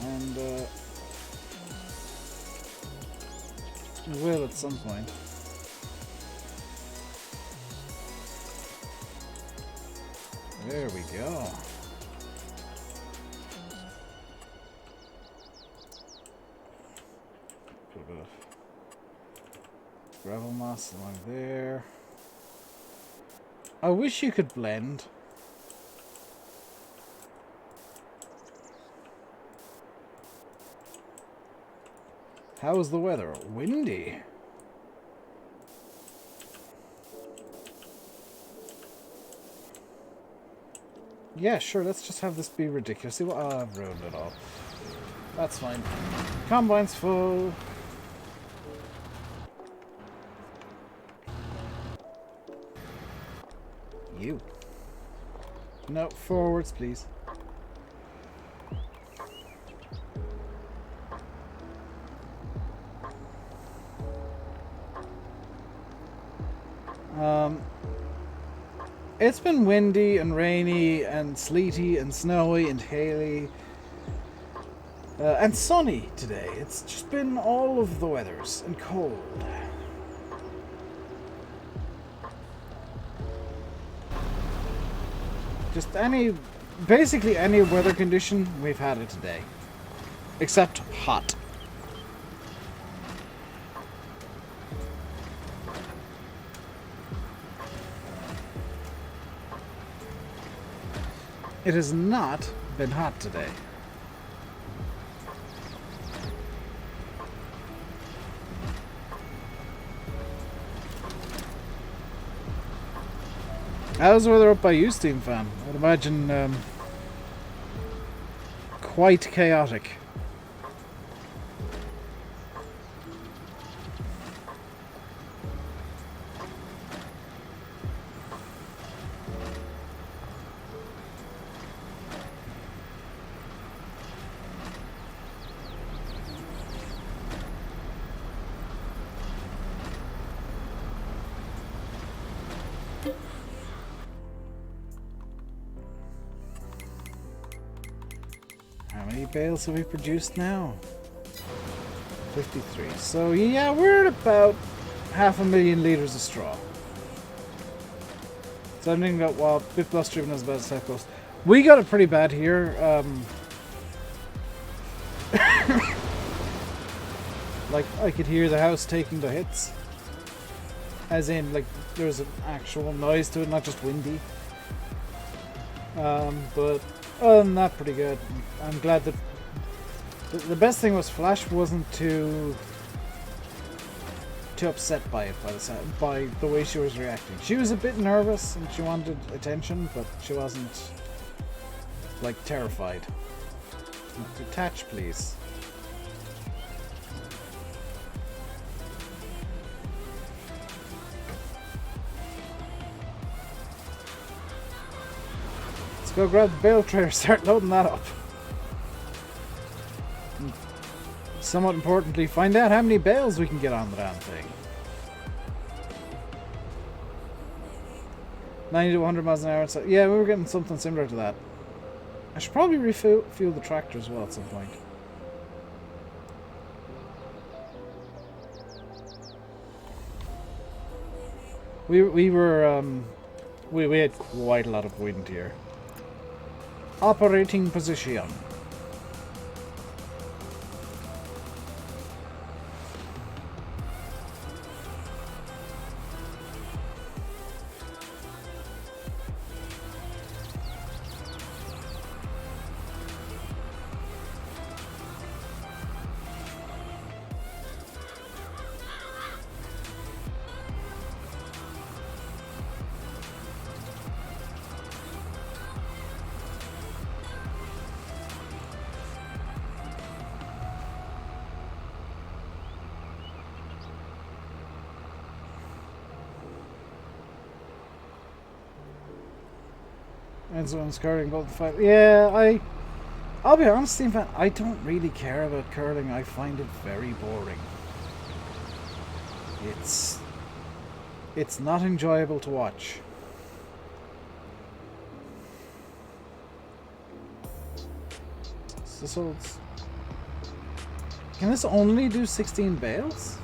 And, it will at some point. There we go. Put a bit of gravel moss along there. I wish you could blend. How is the weather? Windy. Yeah, sure, let's just have this be ridiculous. See what I've ruined it all. That's fine. Combine's full. You. No, forwards, please. It's been windy and rainy and sleety and snowy and haily and sunny today. It's just been all of the weathers and cold. Just basically any weather condition, we've had it today. Except hot. It has not been hot today. How's the weather up by you, Steam fan? I'd imagine quite chaotic. How many bales have we produced now? 53. So yeah, we're at about 500,000 litres of straw. So I'm thinking about, well, bit blustery when I was about to South Coast. We got it pretty bad here. Like, I could hear the house taking the hits. As in, like, there was an actual noise to it, not just windy. But other than that, pretty good. I'm glad that the best thing was Flash wasn't too upset by it by the way she was reacting. She was a bit nervous and she wanted attention, but she wasn't like terrified. Detach, please. Let's go grab the bale tray or start loading that up. And somewhat importantly, find out how many bales we can get on the damn thing. 90 to 100 miles an hour. So yeah, we were getting something similar to that. I should probably refuel the tractor as well at some point. We had quite a lot of wind here. Operating position. And so I'm scoring both the fight. Yeah, I'll be honest, Steve, I don't really care about curling. I find it very boring. It's not enjoyable to watch. So can this only do 16 bales?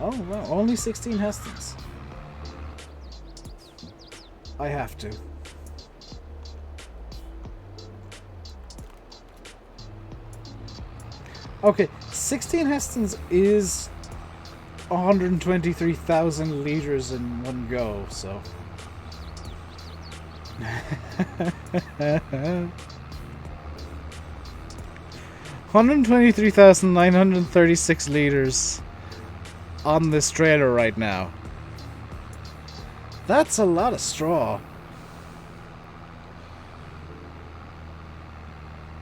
Oh, no, only 16 Hestons. I have to. Okay, 16 Hestons is 123,000 liters in one go, so. 123,936 liters on this trailer right now. That's a lot of straw.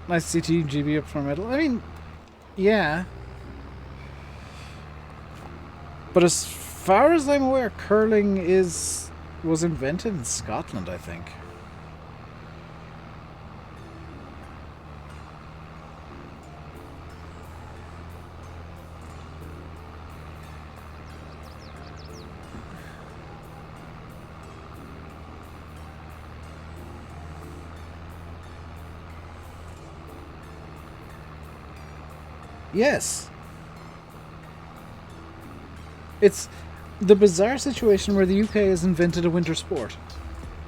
Nice CTGB up for metal. I mean, yeah. But as far as I'm aware, curling was invented in Scotland, I think. Yes. It's the bizarre situation where the UK has invented a winter sport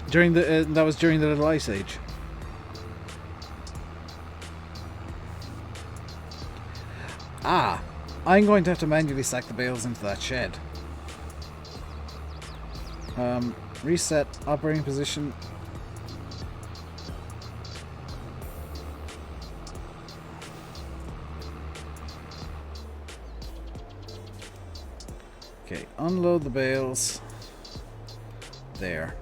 during the that was during the Little Ice Age. Ah, I'm going to have to manually stack the bales into that shed. Reset operating position. Okay, unload the bales. There.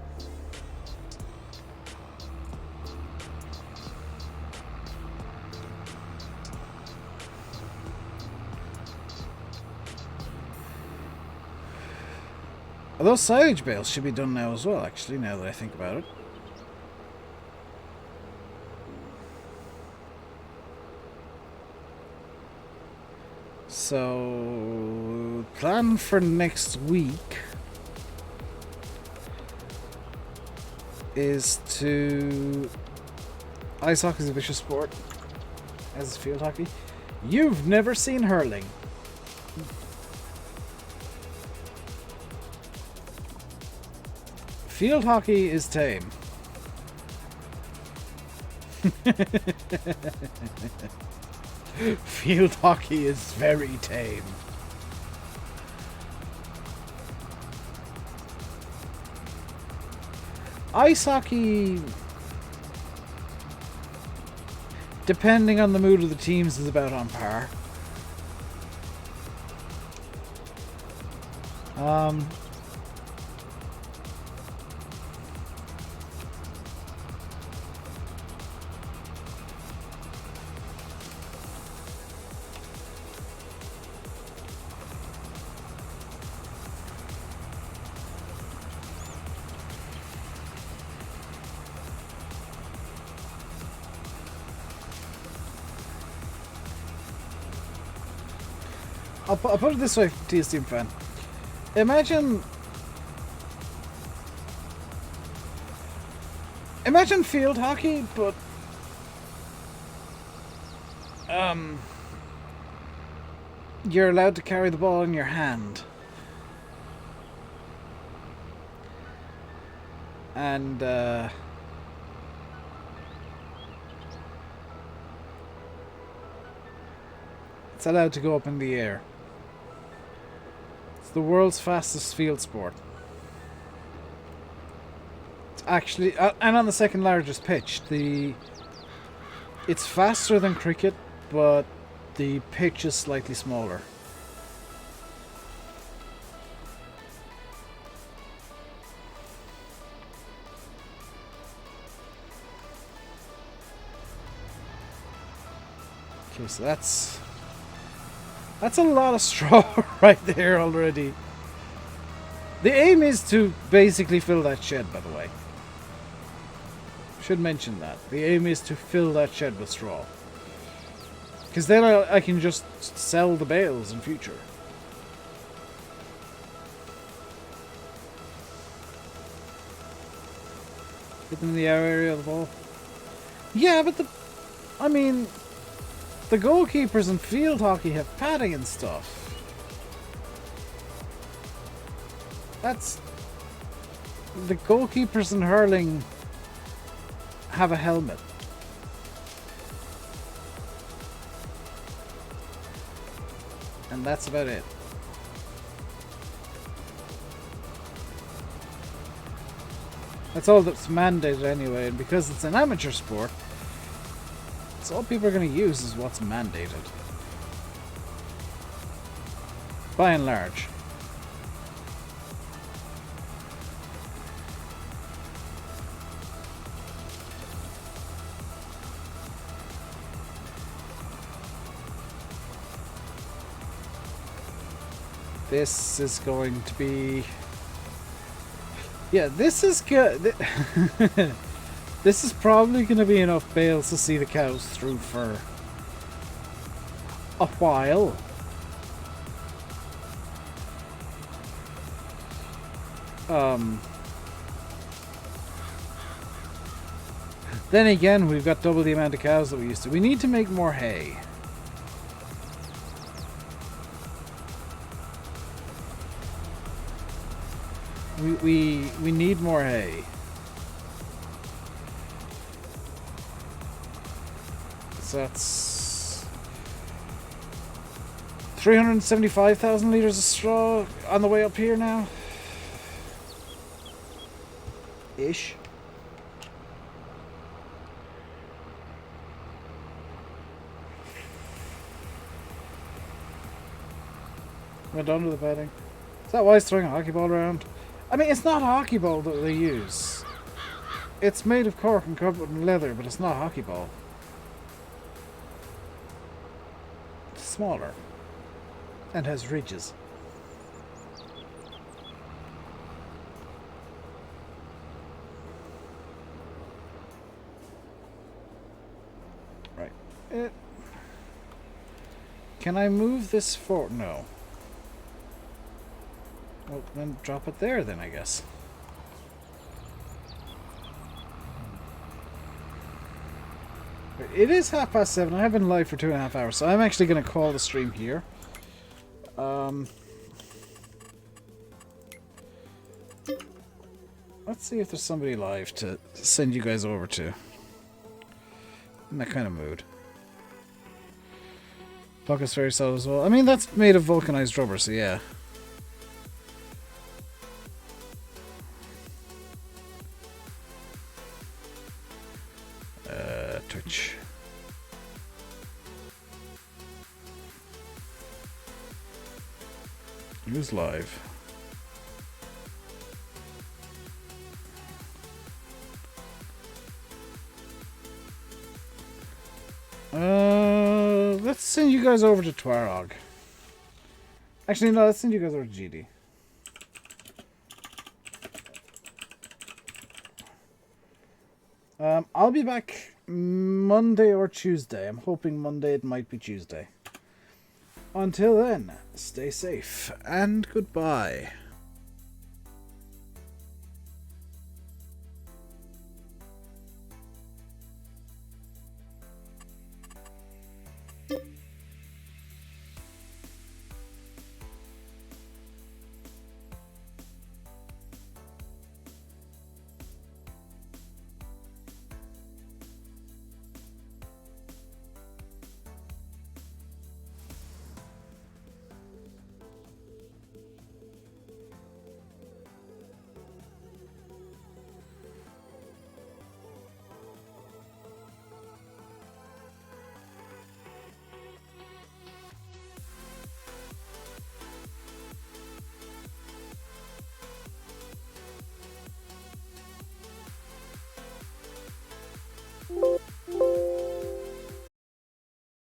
Those silage bales should be done now as well, actually, now that I think about it. So, plan for next week is to... Ice hockey is a vicious sport, as is field hockey. You've never seen hurling. Field hockey is tame. Field hockey is very tame. Ice hockey, depending on the mood of the teams, is about on par. I'll put it this way to you, Steam fan. Imagine field hockey, but you're allowed to carry the ball in your hand. And it's allowed to go up in the air. It's the world's fastest field sport. It's actually, and on the second largest pitch. It's faster than cricket, but the pitch is slightly smaller. Okay, so that's a lot of straw right there already. The aim is to basically fill that shed, by the way. Should mention that. The aim is to fill that shed with straw. Because then I can just sell the bales in future. Get them in the area of the ball. Yeah, but the goalkeepers in field hockey have padding and stuff. The goalkeepers in hurling have a helmet. And that's about it. That's all that's mandated anyway, and because it's an amateur sport, it's all people are going to use is what's mandated. By and large. This is going to be... Yeah, this is good. This is probably going to be enough bales to see the cows through for a while. Then again, we've got double the amount of cows that we used to. We need to make more hay. We need more hay. So that's 375,000 litres of straw on the way up here now. Ish. We're done with the bedding. Is that why he's throwing a hockey ball around? I mean, it's not a hockey ball that they use. It's made of cork and covered in leather, but it's not a hockey ball. It's smaller. And has ridges. Right. Can I move this forward? No. Well, then drop it there then, I guess. It is 7:30. I have been live for 2.5 hours, so I'm actually going to call the stream here. Let's see if there's somebody live to send you guys over to. In that kind of mood. Bucket's very solid as well. I mean, that's made of vulcanized rubber, so yeah. Twitch. Who's live? Let's send you guys over to Twarog. Actually, no, let's send you guys over to GD. I'll be back Monday or Tuesday. I'm hoping Monday, it might be Tuesday. Until then, stay safe and goodbye.